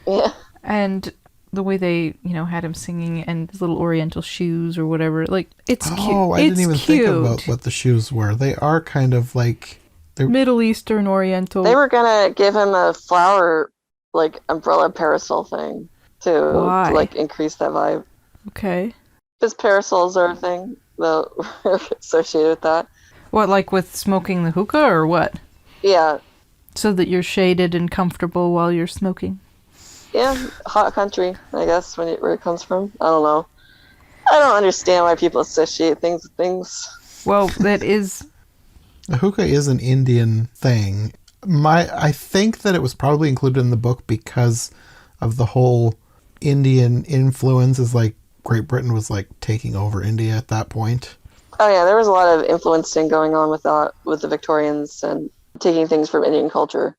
Yeah. And the way they, had him singing and his little oriental shoes or whatever. Like, it's cute. Oh, I didn't even think about what the shoes were. They are kind of like... Middle Eastern, Oriental. They were gonna give him a flower, like, umbrella parasol thing Why? to increase that vibe. Okay. His parasols are a thing, though, associated with that. What, like with smoking the hookah or what? Yeah. So that you're shaded and comfortable while you're smoking? Yeah, hot country, I guess, where it comes from. I don't know. I don't understand why people associate things with things. Well, that is... A hookah is an Indian thing. I think that it was probably included in the book because of the whole Indian influence, is like Great Britain was like taking over India at that point. Oh yeah, there was a lot of influencing going on with that, with the Victorians and taking things from Indian culture.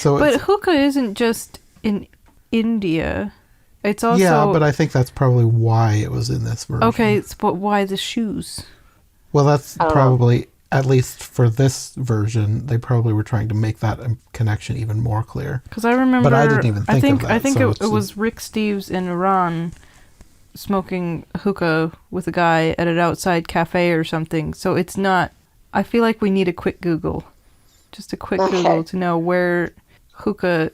But hookah isn't just in India. It's also... Yeah, but I think that's probably why it was in this version. Okay, but why the shoes? Well, that's probably... At least for this version, they probably were trying to make that connection even more clear. Because I remember, but I didn't even think of that. I think it was Rick Steves in Iran smoking hookah with a guy at an outside cafe or something. So it's not. I feel like we need a quick Google, just a quick Google to know where hookah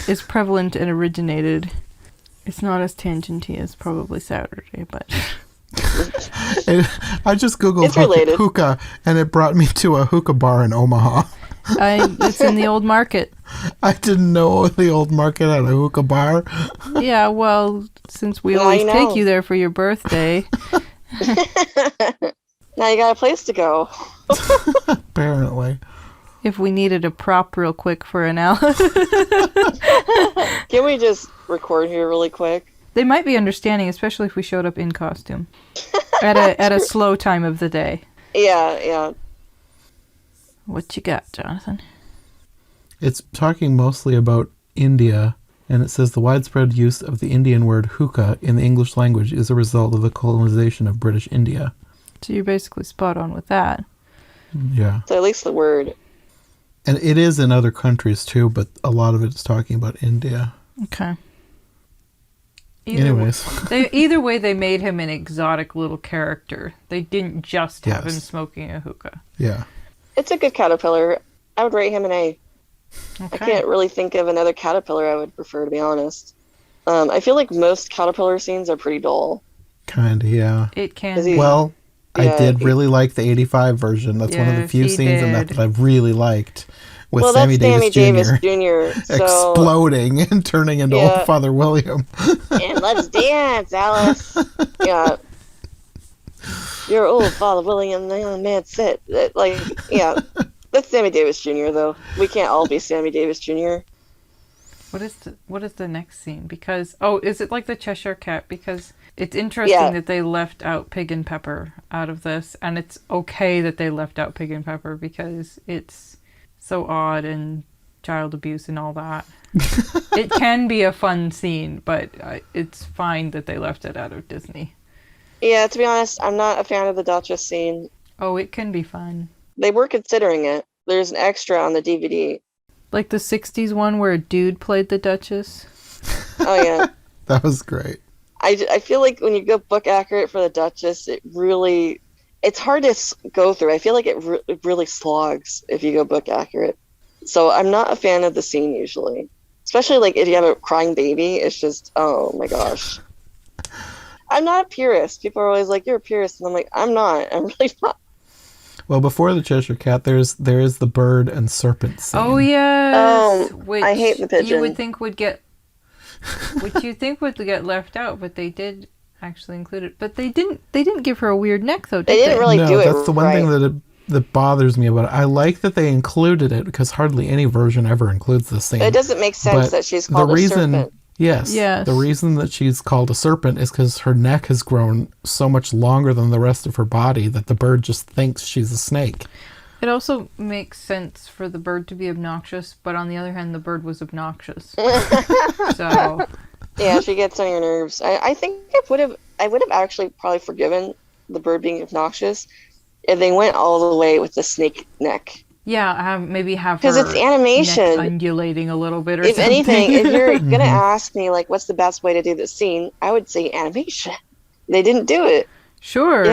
is prevalent and originated. It's not as tangenty as probably Saturday, but. I just googled hookah, and it brought me to a hookah bar in Omaha. It's in the old market. I didn't know the old market had a hookah bar. Yeah, well, since we always take you there for your birthday. Now you got a place to go. Apparently. If we needed a prop real quick for an hour. Can we just record here really quick? They might be understanding, especially if we showed up in costume at a slow time of the day. Yeah. What you got, Jonathan? It's talking mostly about India, and it says the widespread use of the Indian word hookah in the English language is a result of the colonization of British India. So you're basically spot on with that. Yeah. So at least the word. And it is in other countries too, but a lot of it is talking about India. Okay. Either way, they made him an exotic little character. They didn't just have him smoking a hookah. Yeah. It's a good caterpillar. I would rate him an A. Okay. I can't really think of another caterpillar I would prefer, to be honest. I feel like most caterpillar scenes are pretty dull. Kind of, yeah. It can be. Well, I did really like the 85 version. That's one of the Yes, few he scenes in that did. I really liked. With Well, Sammy that's Sammy Davis Jr. Davis Jr. So exploding and turning into old yeah, Father William. and let's dance, Alice. Yeah, you're old, Father William. The young man said, like, yeah, that's Sammy Davis Jr. Though we can't all be Sammy Davis Jr. What is the next scene? Because is it like the Cheshire Cat? Because it's interesting that they left out Pig and Pepper out of this, and it's okay that they left out Pig and Pepper because it's so odd and child abuse and all that. It can be a fun scene, but it's fine that they left it out of Disney. Yeah, to be honest, I'm not a fan of the Duchess scene. Oh, it can be fun. They were considering it. There's an extra on the DVD. Like the 60s one where a dude played the Duchess. Oh, yeah. That was great. I feel like when you go book accurate for the Duchess, it's hard to go through. I feel like it really slogs if you go book accurate. So I'm not a fan of the scene usually. Especially like if you have a crying baby, it's just, oh my gosh. I'm not a purist. People are always like, you're a purist. And I'm like, I'm not. I'm really not. Well, before the Cheshire Cat, there is the bird and serpent scene. Oh yes. Which I hate the pigeon. You would think would get left out, but they did actually include it. But they didn't give her a weird neck though, did they? They didn't really do it. That's the one thing that bothers me about it. I like that they included it because hardly any version ever includes the scene. It doesn't make sense that she's called a serpent. Yes. The reason that she's called a serpent is because her neck has grown so much longer than the rest of her body that the bird just thinks she's a snake. It also makes sense for the bird to be obnoxious, but on the other hand, the bird was obnoxious. So yeah, she gets on your nerves. I think I would have actually probably forgiven the bird being obnoxious if they went all the way with the snake neck. Yeah, maybe have because it's animation neck undulating a little bit or if something. anything, if you're gonna ask me like what's the best way to do this scene, I would say animation. They didn't do it. Sure,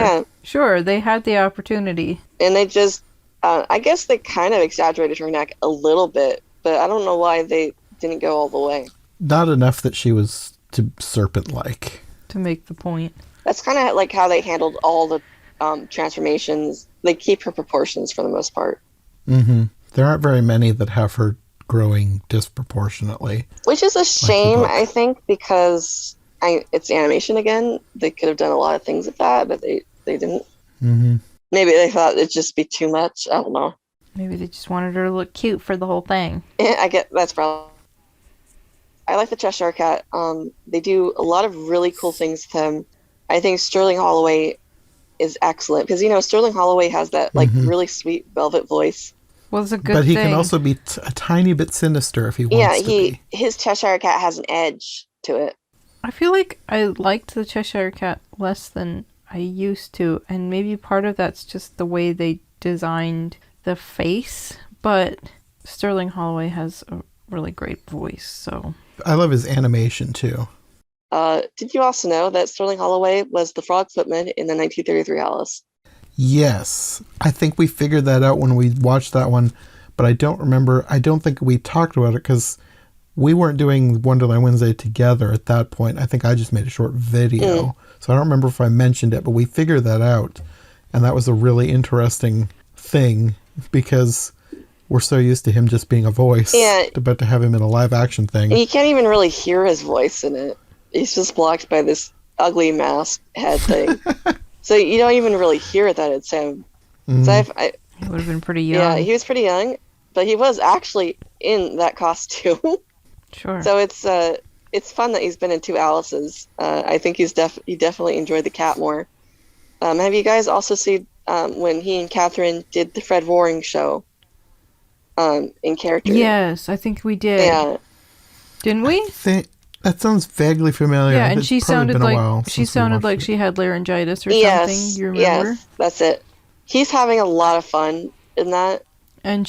they had the opportunity and they just I guess they kind of exaggerated her neck a little bit, but I don't know why they didn't go all the way. Not enough that she was serpent-like to make the point. That's kind of like how they handled all the transformations. They keep her proportions for the most part. Mm-hmm. There aren't very many that have her growing disproportionately. Which is a shame, I think, because it's animation again. They could have done a lot of things with that, but they didn't. Mm-hmm. Maybe they thought it'd just be too much. I don't know. Maybe they just wanted her to look cute for the whole thing. Yeah, I get that's probably. I like the Cheshire Cat. They do a lot of really cool things with him. I think Sterling Holloway is excellent because Sterling Holloway has that like really sweet velvet voice. Well, it's a good but he thing. Can also be a tiny bit sinister if he wants to be. His Cheshire Cat has an edge to it. I feel like I liked the Cheshire Cat less than I used to, and maybe part of that's just the way they designed the face, but Sterling Holloway has a really great voice, so... I love his animation, too. Did you also know that Sterling Holloway was the frog footman in the 1933 Alice? Yes. I think we figured that out when we watched that one, but I don't remember. I don't think we talked about it because we weren't doing Wonderland Wednesday together at that point. I think I just made a short video, so I don't remember if I mentioned it, but we figured that out, and that was a really interesting thing because we're so used to him just being a voice, but to have him in a live action thing. You can't even really hear his voice in it. He's just blocked by this ugly mask head thing. So you don't even really hear that it's him. So he would have been pretty young. Yeah, he was pretty young, but he was actually in that costume. Sure. So it's fun that he's been in two Alices. I think he definitely enjoyed the cat more. Have you guys also seen when he and Catherine did the Fred Waring show in character? Yes, I think we did. Yeah. Didn't we? That sounds vaguely familiar. Yeah, and she sounded like she had laryngitis or something. You remember? Yes, that's it. He's having a lot of fun in that. And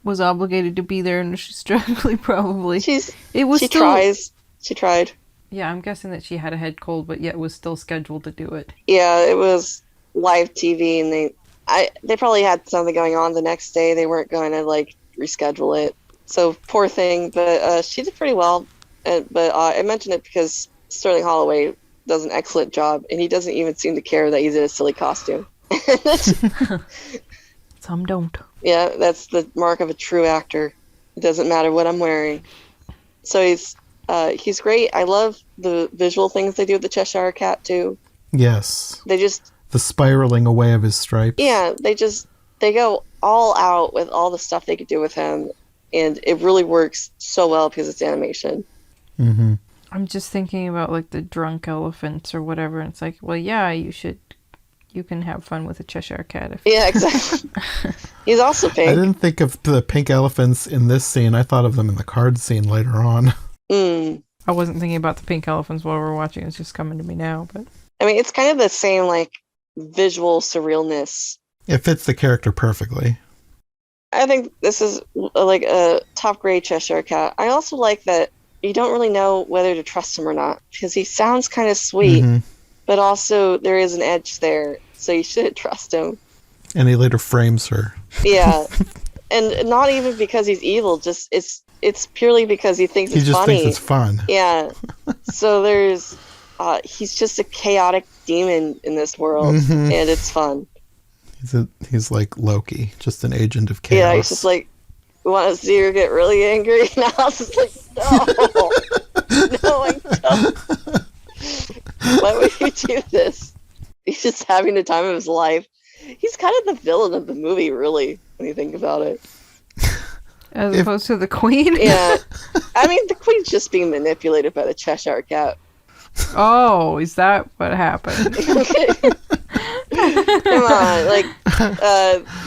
was obligated to be there, and she's struggling probably. She tried. Yeah, I'm guessing that she had a head cold, but yet was still scheduled to do it. Yeah, it was live TV, and they probably had something going on the next day. They weren't going to like reschedule it. So poor thing, but she did pretty well. But I mentioned it because Sterling Holloway does an excellent job, and he doesn't even seem to care that he's in a silly costume. Some don't. Yeah, that's the mark of a true actor. It doesn't matter what I'm wearing. So he's great. I love the visual things they do with the Cheshire Cat too. Yes. They just The spiraling away of his stripes. Yeah, they go all out with all the stuff they could do with him, and it really works so well because it's animation. Mm-hmm. I'm just thinking about like the drunk elephants or whatever, and it's like, well, yeah, you can have fun with a Cheshire Cat. Yeah, exactly. He's also pink. I didn't think of the pink elephants in this scene. I thought of them in the card scene later on. Mm. I wasn't thinking about the pink elephants while we were watching. It's just coming to me now, but I mean, it's kind of the same like visual surrealness. It fits the character perfectly. I think this is like a top grade Cheshire Cat. I also like that you don't really know whether to trust him or not because he sounds kind of sweet, but also there is an edge there, so you should trust him. And he later frames her. Yeah, and not even because he's evil. Just it's purely because he thinks it's funny. He just thinks it's fun. Yeah. So there's he's just a chaotic demon in this world, and it's fun. He's like Loki, just an agent of chaos. Yeah, he's just like, want to see her get really angry? And I was just like, no, no, I don't. Why would you do this? He's just having the time of his life. He's kind of the villain of the movie, really, when you think about it. As opposed to the Queen? Yeah. I mean, the Queen's just being manipulated by the Cheshire Cat. Oh, is that what happened? Come on, like,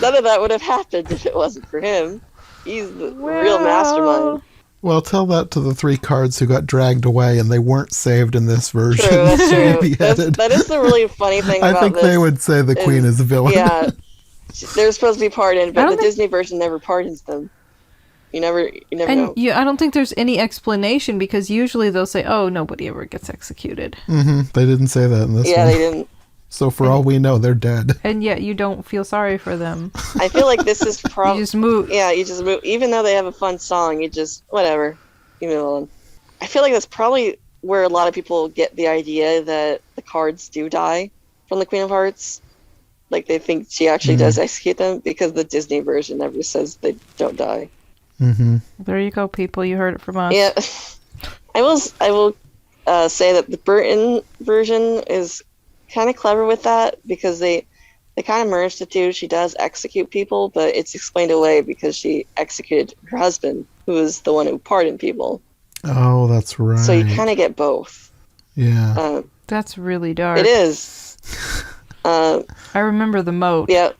none of that would have happened if it wasn't for him. He's the real mastermind. Well, tell that to the 3 cards who got dragged away and they weren't saved in this version. True, that's true. That is the really funny thing about this. I think they would say the Queen is a villain. Yeah, they're supposed to be pardoned, but the Disney version never pardons them. You never know. I don't think there's any explanation because usually they'll say, "Oh, nobody ever gets executed." They didn't say that in this one. Yeah, they didn't. So for all we know, they're dead. And yet you don't feel sorry for them. I feel like this is probably... You just move. Yeah, you just move. Even though they have a fun song, you just... Whatever. You move on. I feel like that's probably where a lot of people get the idea that the cards do die from the Queen of Hearts. Like, they think she actually does execute them because the Disney version never says they don't die. There you go, people. You heard it from us. Yeah. I will say that the Burton version is kind of clever with that because they kind of merged the two. She does execute people, but it's explained away because she executed her husband, who was the one who pardoned people. Oh, that's right. So you kind of get both. Yeah. That's really dark. It is. I remember the moat. Yeah.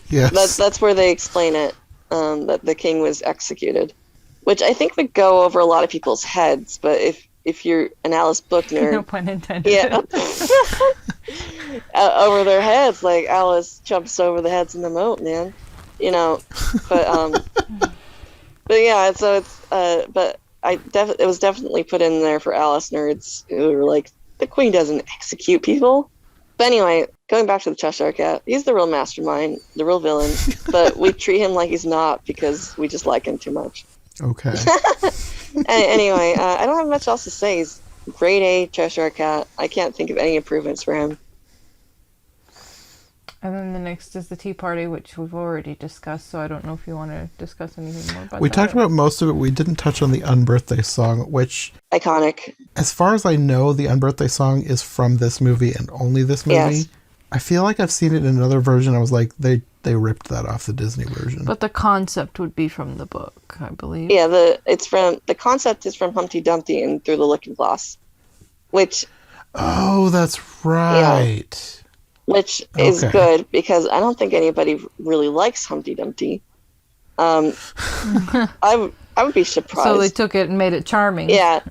Yes. That's where they explain it, that the king was executed, which I think would go over a lot of people's heads, but if you're an Alice book nerd... No pun intended. Yeah. Over their heads, like Alice jumps over the heads in the moat, man. You know, but yeah, so it's but it was definitely put in there for Alice nerds who were like, the Queen doesn't execute people. But anyway, going back to the Cheshire Cat, he's the real mastermind, the real villain, but we treat him like he's not because we just like him too much. Okay. Anyway, I don't have much else to say. He's grade A Cheshire Cat. I can't think of any improvements for him. And then the next is the Tea Party, which we've already discussed, so I don't know if you want to discuss anything more about We that. talked about most of it. We didn't touch on the Unbirthday song, which... Iconic. As far as I know, the Unbirthday song is from this movie and only this movie. Yes. I feel like I've seen it in another version. I was like, they ripped that off the Disney version. But the concept would be from the book, I believe. Yeah, the concept is from Humpty Dumpty and Through the Looking Glass, which... Oh, that's right. Yeah. Which is good because I don't think anybody really likes Humpty Dumpty. I would be surprised. So they took it and made it charming. Yeah,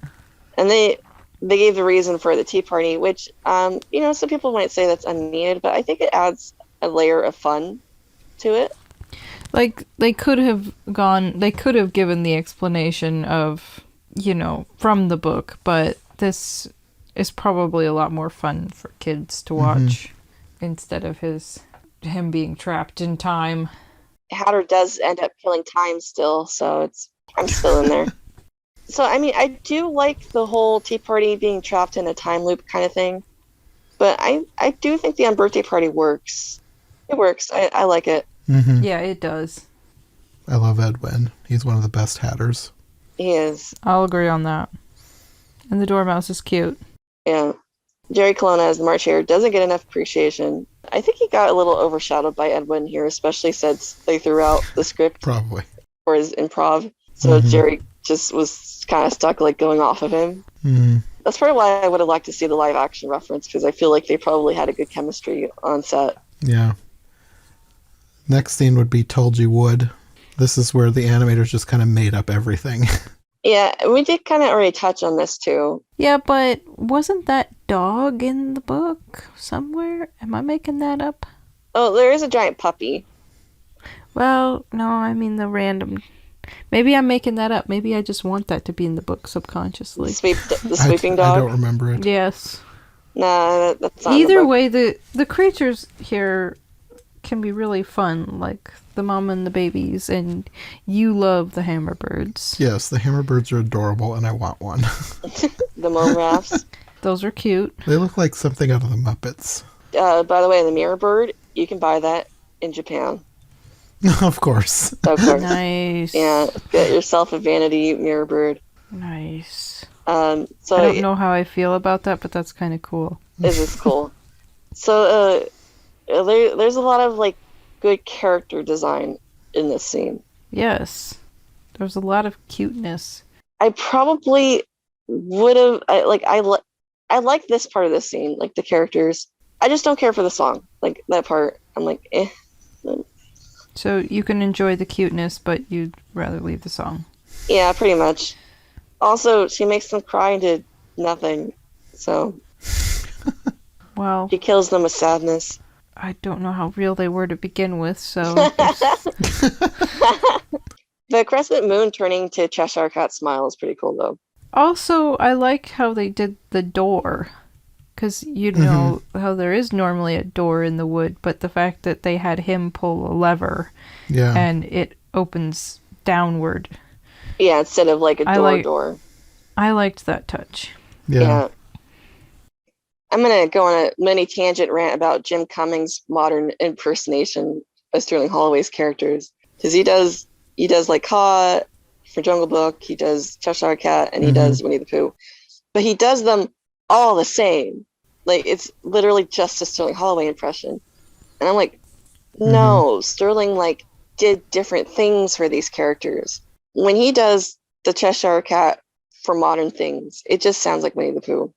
and they gave the reason for the Tea Party, which some people might say that's unneeded, but I think it adds a layer of fun to it. Like they could have given the explanation of from the book, but this is probably a lot more fun for kids to watch. Instead of him being trapped in time. Hatter does end up killing time still, so I'm still in there. So, I mean, I do like the whole Tea Party being trapped in a time loop kind of thing. But I do think the unbirthday party works. It works. I like it. Mm-hmm. Yeah, it does. I love Edwin. He's one of the best hatters. He is. I'll agree on that. And the Dormouse is cute. Yeah. Jerry Colonna as the March Hare doesn't get enough appreciation. I think he got a little overshadowed by Edwin here, especially since they threw out the script Probably. for his improv. So Jerry just was kind of stuck like going off of him. Mm. That's probably why I would have liked to see the live action reference, because I feel like they probably had a good chemistry on set. Yeah. Next scene would be Told You Would. This is where the animators just kind of made up everything. Yeah, we did kind of already touch on this too. Yeah, but wasn't that dog in the book somewhere? Am I making that up? Oh, there is a giant puppy. Well, no, I mean the random... Maybe I'm making that up. Maybe I just want that to be in the book subconsciously. The sweeping I dog? don't remember it. Yes. Nah, that's not in the Either book. way, the creatures here can be really fun, like the mom and the babies, and you love the hammerbirds. Yes, the hammerbirds are adorable, and I want one. The mome rafts. Those are cute. They look like something out of the Muppets. By the way, the mirror bird, you can buy that in Japan. Of course. Of course. Nice. Yeah, get yourself a vanity mirror bird. Nice. So I don't know how I feel about that, but that's kind of cool. This is cool. So there's a lot of like good character design in this scene. Yes. There's a lot of cuteness. I probably would have I like this part of the scene, like the characters. I just don't care for the song. Like that part, I'm like, eh. So you can enjoy the cuteness, but you'd rather leave the song. Yeah, pretty much. Also, she makes them cry into nothing. So Well, she kills them with sadness. I don't know how real they were to begin with, so... The crescent moon turning to Cheshire Cat smile is pretty cool, though. Also, I like how they did the door. Because you know how there is normally a door in the wood, but the fact that they had him pull a lever and it opens downward. Yeah, instead of like a door. I liked that touch. Yeah. I'm going to go on a mini tangent rant about Jim Cummings' modern impersonation of Sterling Holloway's characters. Because he does like Caw for Jungle Book, he does Cheshire Cat, and he does Winnie the Pooh. But he does them all the same. Like, it's literally just a Sterling Holloway impression. And I'm like, no, Sterling, like, did different things for these characters. When he does the Cheshire Cat for modern things, it just sounds like Winnie the Pooh.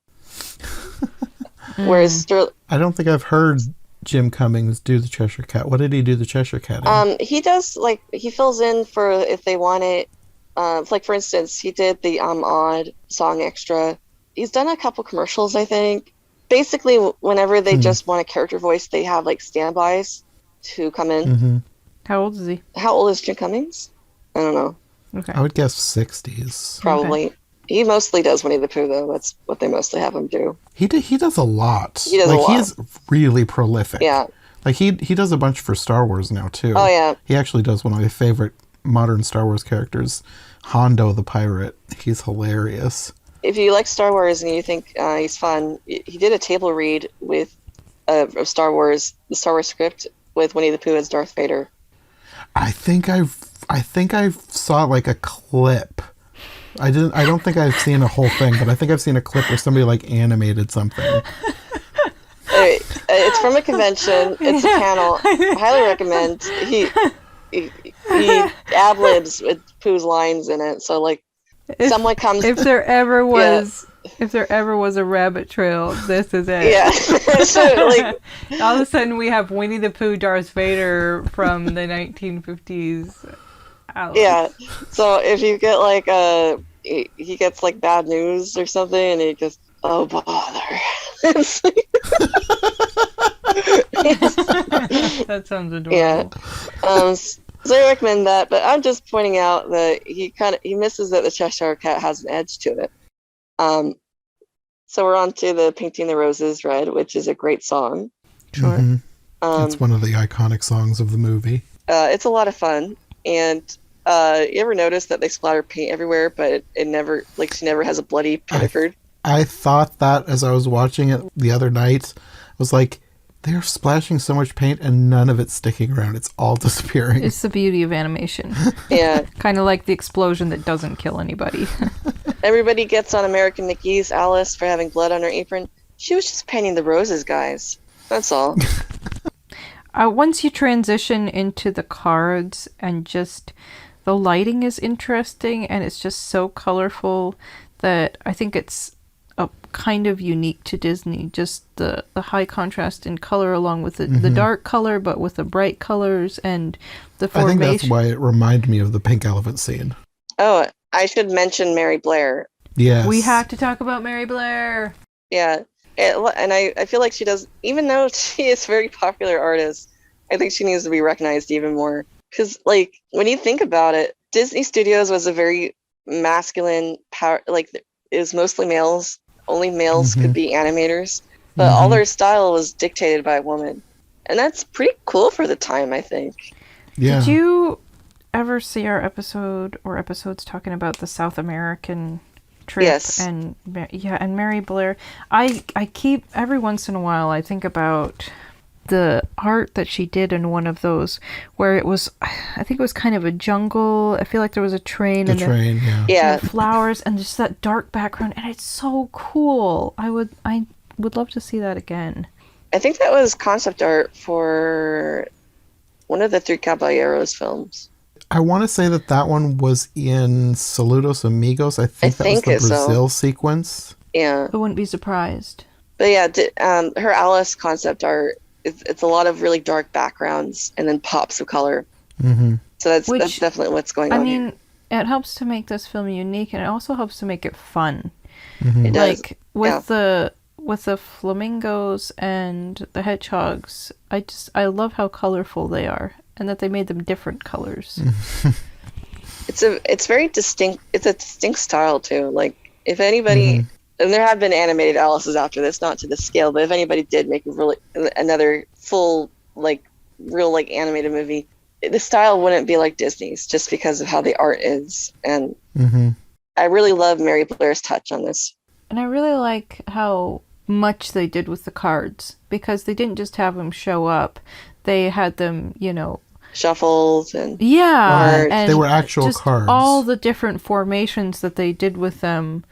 Whereas Sterling... I don't think I've heard Jim Cummings do the Cheshire Cat. What did he do the Cheshire Cat in? He does, like, he fills in for if they want it. Like, for instance, he did the Odd song extra. He's done a couple commercials, I think. Basically, whenever they just want a character voice, they have, like, standbys to come in. How old is he? How old is Jim Cummings? I don't know. Okay. I would guess 60s. Probably. Okay. He mostly does Winnie the Pooh, though. That's what they mostly have him do. He does a lot. He does a lot. He's really prolific. Yeah. Like, he does a bunch for Star Wars now, too. Oh, yeah. He actually does one of my favorite modern Star Wars characters, Hondo the Pirate. He's hilarious. If you like Star Wars and you think he's fun, he did a table read with of Star Wars, the Star Wars script with Winnie the Pooh as Darth Vader. I think I saw like a clip. I don't think I've seen a whole thing, but I think I've seen a clip where somebody like animated something. It's from a convention. It's a panel. I highly recommend. He ad-libs with Pooh's lines in it. So like, someone comes. If there ever was, if there ever was a rabbit trail, this is it. Yeah. So, like, all of a sudden we have Winnie the Pooh, Darth Vader from the 1950s. Out. Yeah. So if you get like he gets like bad news or something, and he goes, "Oh bother." That sounds adorable. Yeah. So I recommend that, but I'm just pointing out that he misses that the Cheshire Cat has an edge to it. So we're on to the Painting the Roses Red, which is a great song. Sure. It's one of the iconic songs of the movie. It's a lot of fun, and you ever notice that they splatter paint everywhere, but it never, like, she never has a bloody Pettiford? I thought that as I was watching it the other night. I was like, they're splashing so much paint and none of it's sticking around. It's all disappearing. It's the beauty of animation. Yeah. Kind of like the explosion that doesn't kill anybody. Everybody gets on American McGee's Alice for having blood on her apron. She was just painting the roses, guys. That's all. Once you transition into the cards and just the lighting is interesting and it's just so colorful that I think it's a kind of unique to Disney. Just the high contrast in color along with the dark color, but with the bright colors and the formation. I think that's why it reminded me of the pink elephant scene. Oh, I should mention Mary Blair. Yes. We have to talk about Mary Blair. Yeah. And I feel like she does, even though she is a very popular artist, I think she needs to be recognized even more. Because, like, when you think about it, Disney Studios was a very masculine power, like, it was mostly males. Only males could be animators. But all their style was dictated by a woman. And that's pretty cool for the time, I think. Yeah. Did you ever see our episode or episodes talking about the South American trip? Yes. And Mary Blair. I keep, every once in a while, I think about the art that she did in one of those where it was, I think it was kind of a jungle. I feel like there was a train and Yeah. flowers and just that dark background, and it's so cool. I would love to see that again. I think that was concept art for one of the Three Caballeros films. I want to say that one was in Saludos Amigos. I think that was the Brazil sequence. Yeah. I wouldn't be surprised. But yeah, her Alice concept art, it's a lot of really dark backgrounds and then pops of color. So that's definitely what's going on. I mean, it helps to make this film unique, and it also helps to make it fun. It does. Like with the flamingos and the hedgehogs, I love how colorful they are, and that they made them different colors. It's very distinct. It's a distinct style too. Like, if anybody, and there have been animated Alice's after this, not to this scale, but if anybody did make another full, like, real, like, animated movie, the style wouldn't be like Disney's just because of how the art is. And I really love Mary Blair's touch on this. And I really like how much they did with the cards, because they didn't just have them show up. They had them, shuffles and and they were actual just cards. All the different formations that they did with them.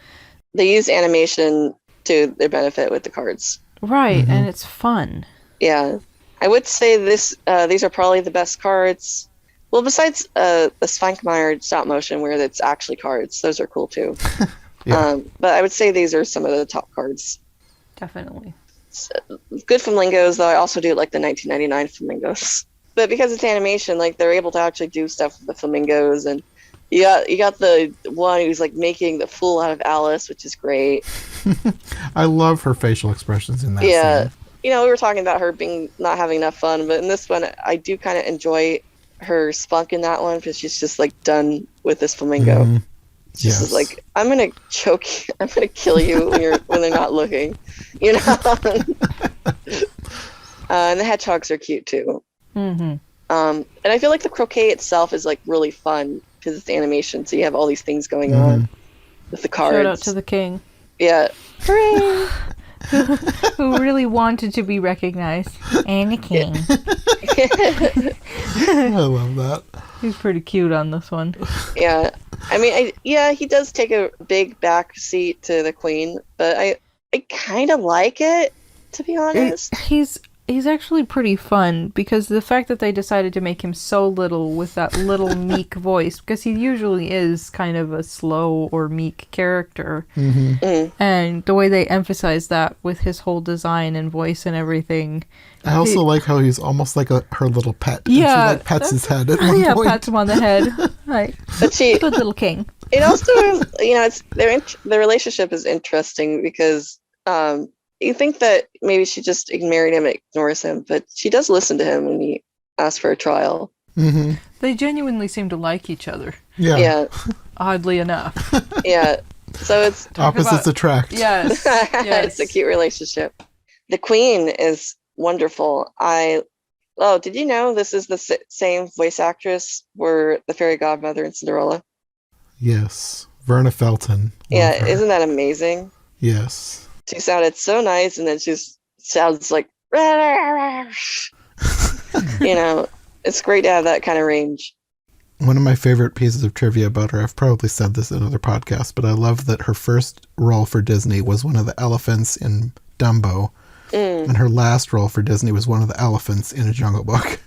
They use animation to their benefit with the cards. Right, and it's fun. Yeah. I would say these are probably the best cards. Well, besides the Svankmajer stop motion where it's actually cards. Those are cool too. But I would say these are some of the top cards. Definitely. Good flamingos, though I also do like the 1999 flamingos. But because it's animation, like, they're able to actually do stuff with the flamingos, and you got the one who's like making the fool out of Alice, which is great. I love her facial expressions in that scene. We were talking about her not having enough fun, but in this one, I do kind of enjoy her spunk in that one, because she's just like done with this flamingo. She's just like, I'm gonna choke you, I'm gonna kill you when they're not looking, And the hedgehogs are cute too. And I feel like the croquet itself is like really fun because it's animation, so you have all these things going on with the cards. Shout out to the king. Yeah. Hooray! Who really wanted to be recognized. And the king. I love that. He's pretty cute on this one. Yeah. I mean, he does take a big back seat to the queen, but I kind of like it, to be honest. He's actually pretty fun, because the fact that they decided to make him so little with that little meek voice, because he usually is kind of a slow or meek character, and the way they emphasize that with his whole design and voice and everything. I also like how he's almost like her little pet. Yeah, and she pets his head at one point. Pats him on the head. Right. But good little king. It also, it's their relationship is interesting because you think that maybe she just married him and ignores him, but she does listen to him when he asks for a trial. They genuinely seem to like each other. Yeah. Oddly enough. Yeah. So it's opposites attract. Yes. It's a cute relationship. The queen is wonderful. Did you know this is the same voice actress for the fairy godmother in Cinderella? Yes. Verna Felton. Yeah, isn't that amazing? Yes. She sounded so nice, and then she sounds like, it's great to have that kind of range. One of my favorite pieces of trivia about her, I've probably said this in other podcasts, but I love that her first role for Disney was one of the elephants in Dumbo, and her last role for Disney was one of the elephants in A Jungle Book.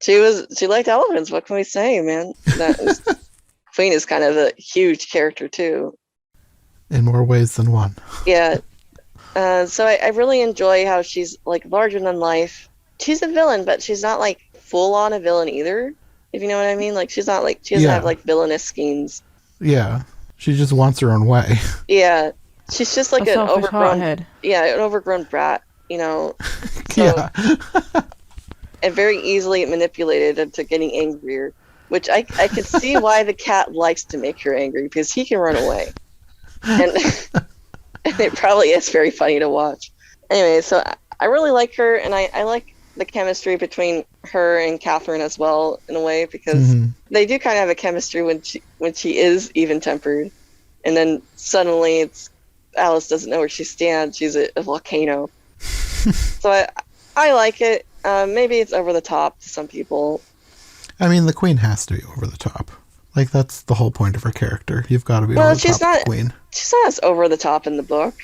She liked elephants. What can we say, man? Queen is kind of a huge character too. In more ways than one. Yeah. So I really enjoy how she's like larger than life. She's a villain, but she's not like full on a villain either. If you know what I mean. Like she's not like she doesn't have like villainous schemes. Yeah. She just wants her own way. Yeah. She's just like an overgrown hothead. Yeah, an overgrown brat, So, yeah. and very easily manipulated into getting angrier. Which I can see why the cat likes to make her angry, because he can run away. And it probably is very funny to watch. Anyway, so I really like her, and I like the chemistry between her and Catherine as well, in a way, because they do kind of have a chemistry when she is even-tempered, and then suddenly Alice doesn't know where she stands. She's a volcano. So I like it. Maybe it's over the top to some people. I mean, the Queen has to be over the top. Like, that's the whole point of her character. You've got to be over the top of the Queen. She's not as over the top in the book,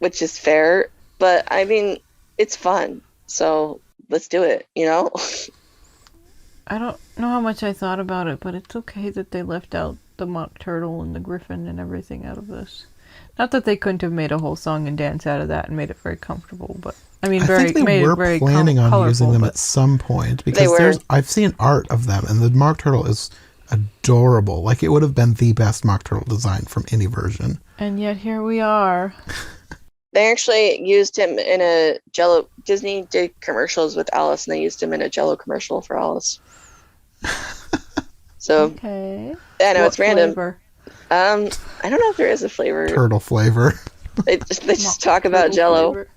which is fair. But, I mean, it's fun. So, let's do it, I don't know how much I thought about it, but it's okay that they left out the mock turtle and the griffin and everything out of this. Not that they couldn't have made a whole song and dance out of that and made it very comfortable, but I mean, I think they were planning on using them at some point, because I've seen art of them, and the mock turtle is adorable. Like, it would have been the best mock turtle design from any version. And yet here we are. They actually used him in a Jello. Disney did commercials with Alice, and they used him in a Jello commercial for Alice. So, okay. I know it's random. Flavor? I don't know if there is a flavor. Turtle flavor. They just talk about Jello. Flavor.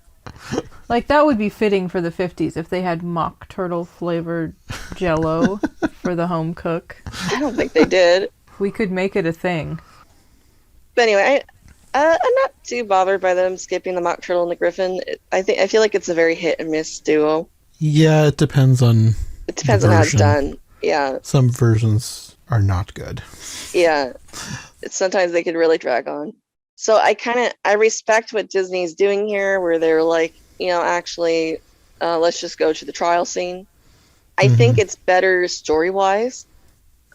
Like, that would be fitting for the 50s if they had mock turtle flavored Jello for the home cook. I don't think they did. We could make it a thing. But anyway, I'm not too bothered by them skipping the mock turtle and the griffin. I feel like it's a very hit and miss duo. Yeah, it depends on. It depends on how it's done. Yeah. Some versions are not good. Yeah. Sometimes they could really drag on. So I respect what Disney's doing here, where they're like, actually, let's just go to the trial scene. I think it's better story-wise,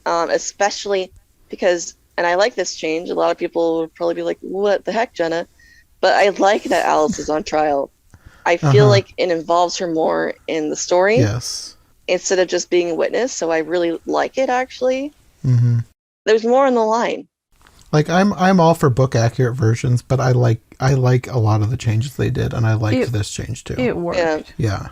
especially because, and I like this change, a lot of people would probably be like, what the heck, Jenna? But I like that Alice is on trial. I feel like it involves her more in the story. Yes. Instead of just being a witness, so I really like it, actually. Mm-hmm. There's more on the line. Like, I'm all for book accurate versions, but I like a lot of the changes they did, and I liked this change too. It worked. Yeah.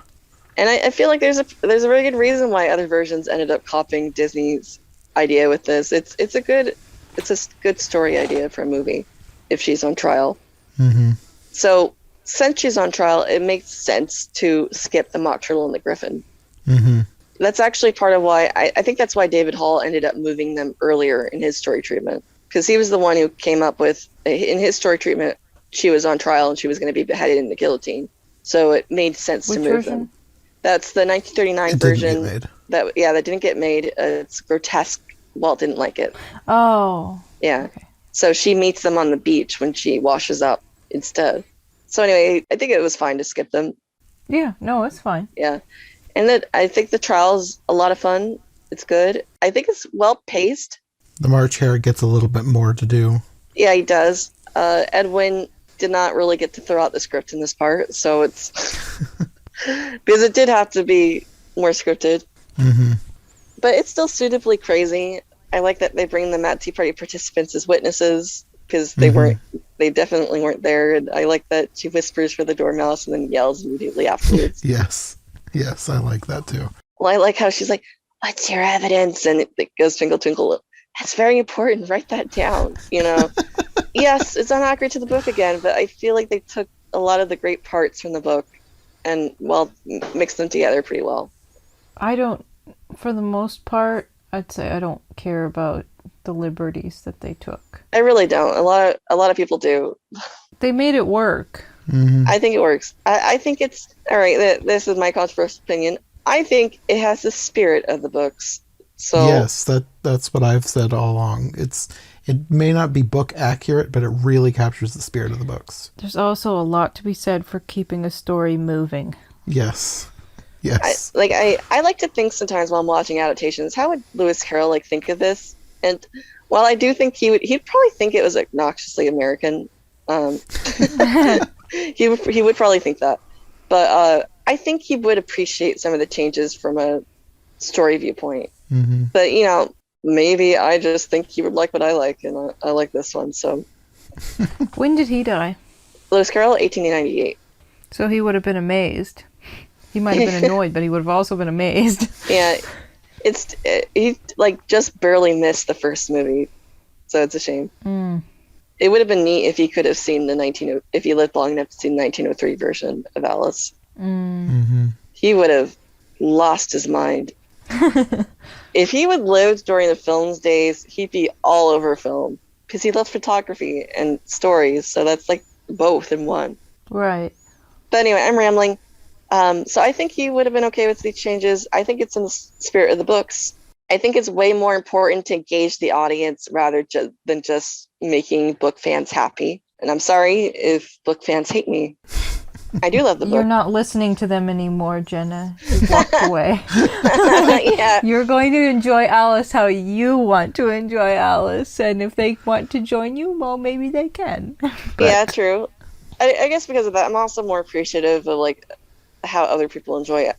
And I feel like there's a very good reason why other versions ended up copying Disney's idea with this. It's a good story idea for a movie if she's on trial. Mm-hmm. So since she's on trial, it makes sense to skip the mock turtle and the griffin. Mm-hmm. That's actually part of why I think that's why David Hall ended up moving them earlier in his story treatment. Because he was the one who came up with, in his story treatment, she was on trial and she was going to be beheaded in the guillotine. So it made sense to move them. That's the 1939 version. That didn't get made. It's grotesque. Walt didn't like it. Oh. Yeah. Okay. So she meets them on the beach when she washes up instead. So anyway, I think it was fine to skip them. Yeah. No, it's fine. Yeah. And I think the trial's a lot of fun. It's good. I think it's well paced. The March Hare gets a little bit more to do. Yeah, he does. Edwin did not really get to throw out the script in this part, so it's because it did have to be more scripted. Mm-hmm. But it's still suitably crazy. I like that they bring the Mad Tea Party participants as witnesses because they definitely weren't there. And I like that she whispers for the dormouse and then yells immediately afterwards. Yes, I like that too. Well, I like how she's like, "What's your evidence?" And it goes twinkle twinkle. That's very important. Write that down. Yes, it's inaccurate to the book again, but I feel like they took a lot of the great parts from the book and mixed them together pretty well. For the most part, I'd say I don't care about the liberties that they took. I really don't. A lot of people do. They made it work. Mm-hmm. I think it works. I think it's all right. This is my controversial opinion. I think it has the spirit of the books. So Yes, that's what I've said all along. It may not be book accurate, but it really captures the spirit of the books. There's also a lot to be said for keeping a story moving. Yes. Yes. I like to think sometimes while I'm watching adaptations, how would Lewis Carroll like think of this? And while I do think he'd probably think it was obnoxiously American. He would probably think that, but I think he would appreciate some of the changes from a story viewpoint. Mm-hmm. But you know, maybe I just think he would like what I like, and I like this one. So, When did he die? Lewis Carroll, 1898. So he would have been amazed. He might have been annoyed, but he would have also been amazed. Yeah, he like just barely missed the first movie, so it's a shame. Mm. It would have been neat if he could have seen if he lived long enough to see the 1903 version of Alice. Mm. Mm-hmm. He would have lost his mind. If he would lived during the film's days, he'd be all over film because he loved photography and stories. So that's like both in one. Right. But anyway, I'm rambling. So I think he would have been okay with these changes. I think it's in the spirit of the books. I think it's way more important to engage the audience rather than just making book fans happy. And I'm sorry if book fans hate me. I do love the book. You're not listening to them anymore, Jenna. You walked away. Yeah. You're going to enjoy Alice how you want to enjoy Alice. And if they want to join you, well, maybe they can. Yeah, true. I guess because of that, I'm also more appreciative of like how other people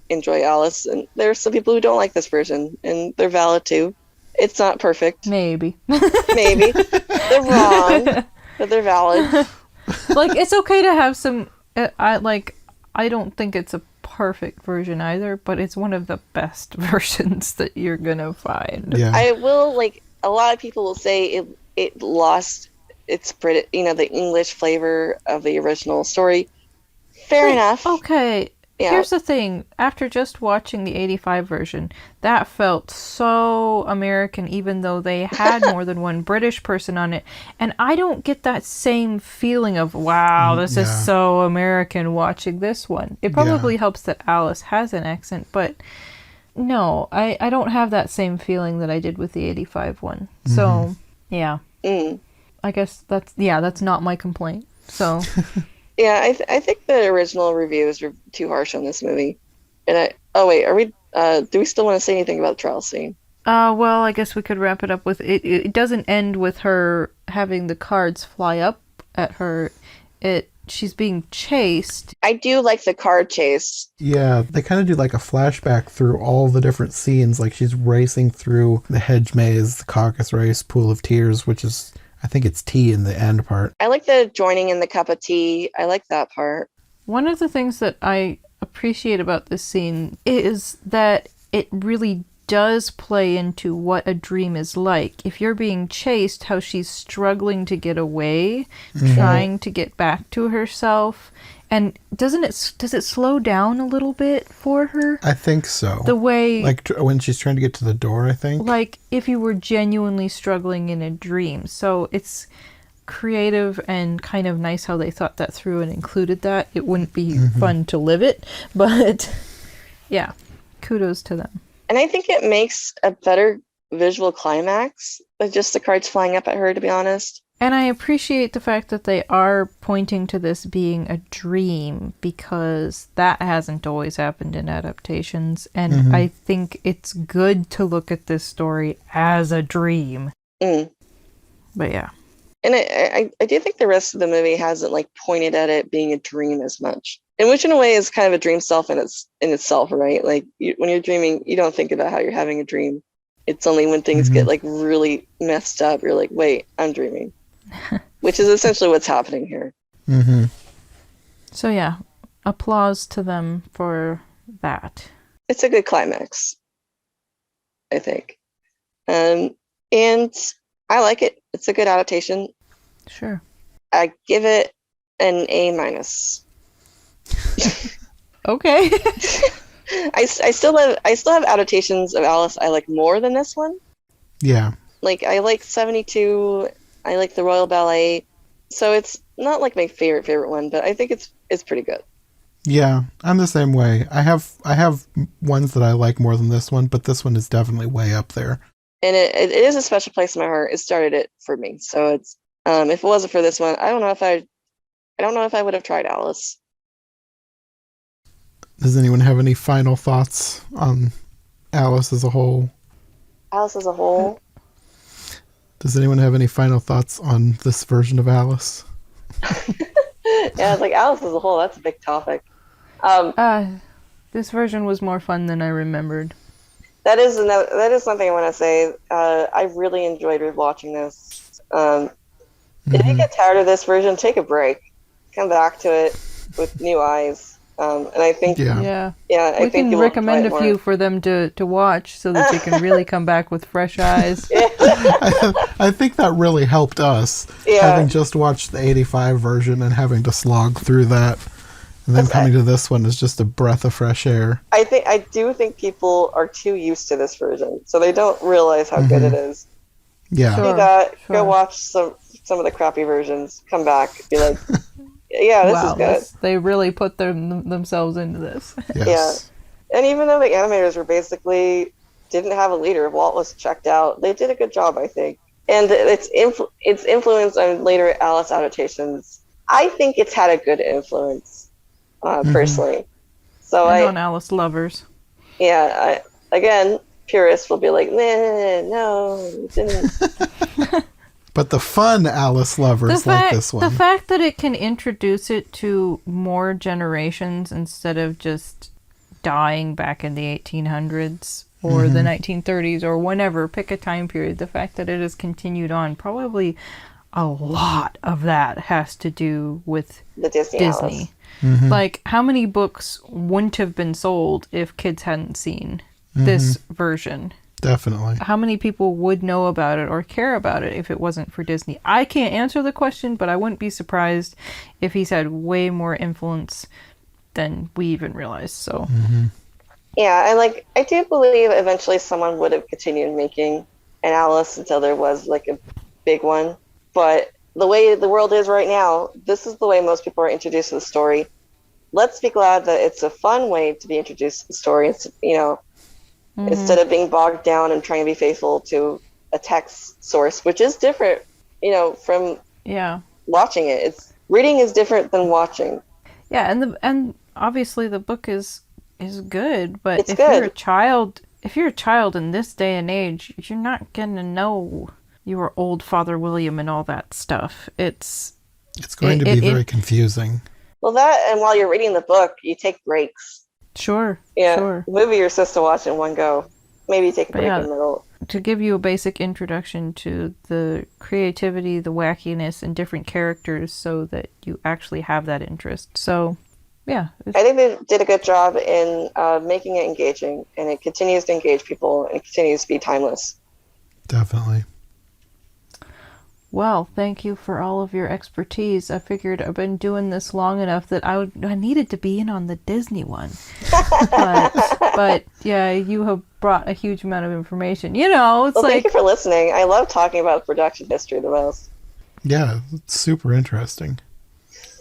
enjoy Alice, and there's some people who don't like this version, and they're valid too. It's not perfect. Maybe. Maybe they're wrong, but they're valid. Like, it's okay to have some. I don't think it's a perfect version either, but it's one of the best versions that you're gonna find. Yeah. I will like a lot of people will say it lost its the English flavor of the original story. Fair enough. Okay. Yeah. Here's the thing. After just watching the 85 version, that felt so American, even though they had more than one British person on it. And I don't get that same feeling of, wow, this is so American watching this one. It probably helps that Alice has an accent, but no, I don't have that same feeling that I did with the 85 one. So, yeah. Mm. I guess that's not my complaint. So... Yeah, I think the original reviews were too harsh on this movie. And are we? Do we still want to say anything about the trial scene? Well, I guess we could wrap it up with it. It doesn't end with her having the cards fly up at her. She's being chased. I do like the card chase. Yeah, they kind of do like a flashback through all the different scenes. Like she's racing through the hedge maze, the caucus race, pool of tears, which is... I think it's tea in the end part. I like the joining in the cup of tea. I like that part. One of the things that I appreciate about this scene is that it really does play into what a dream is like. If you're being chased, how she's struggling to get away, trying to get back to herself. And does it slow down a little bit for her? I think so. The way... Like when she's trying to get to the door, I think. Like if you were genuinely struggling in a dream. So it's creative and kind of nice how they thought that through and included that. It wouldn't be fun to live it, but yeah, kudos to them. And I think it makes a better visual climax with just the cards flying up at her, to be honest. And I appreciate the fact that they are pointing to this being a dream, because that hasn't always happened in adaptations. And I think it's good to look at this story as a dream. Mm. But yeah. And I do think the rest of the movie hasn't like pointed at it being a dream as much. And which in a way is kind of a dream self in itself, right? Like when you're dreaming, you don't think about how you're having a dream. It's only when things get like really messed up, you're like, wait, I'm dreaming. Which is essentially what's happening here. Mm-hmm. So yeah, applause to them for that. It's a good climax, I think. And I like it. It's a good adaptation. Sure. I give it an A-. Okay. I still have adaptations of Alice I like more than this one. Yeah. Like, I like 72. I like the Royal Ballet. So it's not like my favorite one, but I think it's pretty good. Yeah, I'm the same way. I have ones that I like more than this one, but this one is definitely way up there. And it is a special place in my heart. It started it for me. So it's if it wasn't for this one, I don't know if I would have tried Alice. Does anyone have any final thoughts on Alice as a whole? Alice as a whole. Does anyone have any final thoughts on this version of Alice? Yeah, it's like Alice as a whole, that's a big topic. This version was more fun than I remembered. That is something I want to say. I really enjoyed rewatching this. If you get tired of this version, take a break. Come back to it with new eyes. And I think we can recommend a few for them to watch so that they can really come back with fresh eyes. I think that really helped us, having just watched the 85 version and having to slog through that. And then coming to this one is just a breath of fresh air. I do think people are too used to this version, so they don't realize how good it is. Yeah. Do that. Go watch some of the crappy versions. Come back. Be like, yeah, this is good. They really put themselves into this. Yes. Yeah. And even though the animators were basically didn't have a leader, Walt was checked out, they did a good job, I think. And its influence on later Alice adaptations, I think it's had a good influence. Personally. So and on Alice lovers. Yeah, again, purists will be like, nah, no, it didn't. But the fun Alice lovers like this one. The fact that it can introduce it to more generations instead of just dying back in the 1800s or the 1930s or whenever, pick a time period, the fact that it has continued on, probably a lot of that has to do with the Disney. Like, how many books wouldn't have been sold if kids hadn't seen this version? Definitely. How many people would know about it or care about it if it wasn't for Disney? I can't answer the question, but I wouldn't be surprised if he's had way more influence than we even realized. So, yeah, and I do believe eventually someone would have continued making an Alice until there was like a big one. But the way the world is right now, this is the way most people are introduced to the story. Let's be glad that it's a fun way to be introduced to the story. It's, instead of being bogged down and trying to be faithful to a text source, which is different, from watching it. Reading is different than watching. Yeah, and obviously the book is good, but you're a child in this day and age, you're not gonna know your old Father William and all that stuff. It's going to be very confusing. Well, that, and while you're reading the book, you take breaks. Sure. Yeah. Sure. Movie you're supposed to watch in one go. Maybe take a break in the middle. To give you a basic introduction to the creativity, the wackiness, and different characters so that you actually have that interest. So, yeah. I think they did a good job in making it engaging, and it continues to engage people, and it continues to be timeless. Definitely. Well, thank you for all of your expertise. I figured I've been doing this long enough that I needed to be in on the Disney one. but yeah, you have brought a huge amount of information. Thank you for listening. I love talking about production history the most. Yeah, it's super interesting.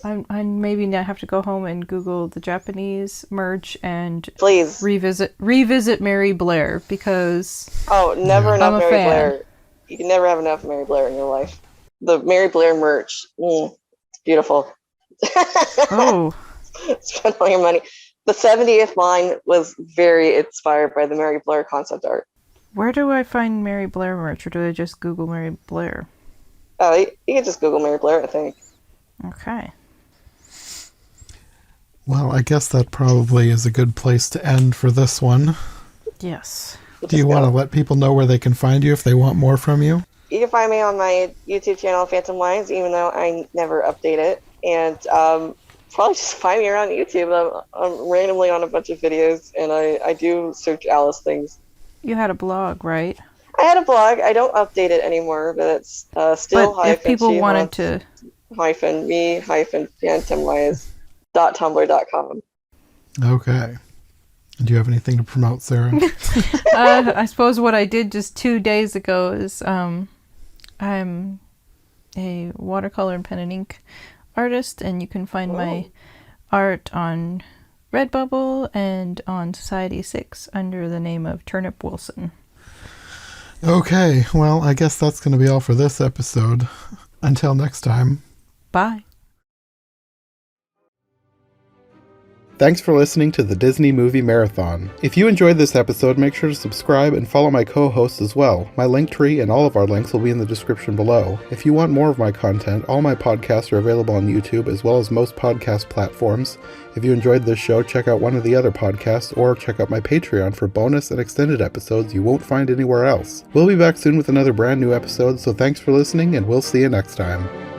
I maybe now have to go home and Google the Japanese merch and please revisit Mary Blair because never enough Mary Blair. You can never have enough Mary Blair in your life. The Mary Blair merch, it's beautiful. Oh, spend all your money. The 70th line was very inspired by the Mary Blair concept art. Where do I find Mary Blair merch, or do I just Google Mary Blair? Oh, you can just Google Mary Blair, I think. Okay. Well, I guess that probably is a good place to end for this one. Yes. Do you want to let people know where they can find you if they want more from you? You can find me on my YouTube channel, Phantomwise, even though I never update it. And probably just find me around YouTube. I'm randomly on a bunch of videos, and I do search Alice things. You had a blog, right? I had a blog. I don't update it anymore, but it's still but if people wanted to... -me-phantomwise.tumblr.com. Okay. Do you have anything to promote, Sarah? I suppose what I did just 2 days ago is I'm a watercolor and pen and ink artist, and you can find my art on Redbubble and on Society6 under the name of Turnip Wilson. Okay, well, I guess that's going to be all for this episode. Until next time. Bye. Thanks for listening to the Disney Movie Marathon. If you enjoyed this episode, make sure to subscribe and follow my co-hosts as well. My Linktree and all of our links will be in the description below. If you want more of my content, all my podcasts are available on YouTube as well as most podcast platforms. If you enjoyed this show, check out one of the other podcasts or check out my Patreon for bonus and extended episodes you won't find anywhere else. We'll be back soon with another brand new episode, so thanks for listening and we'll see you next time.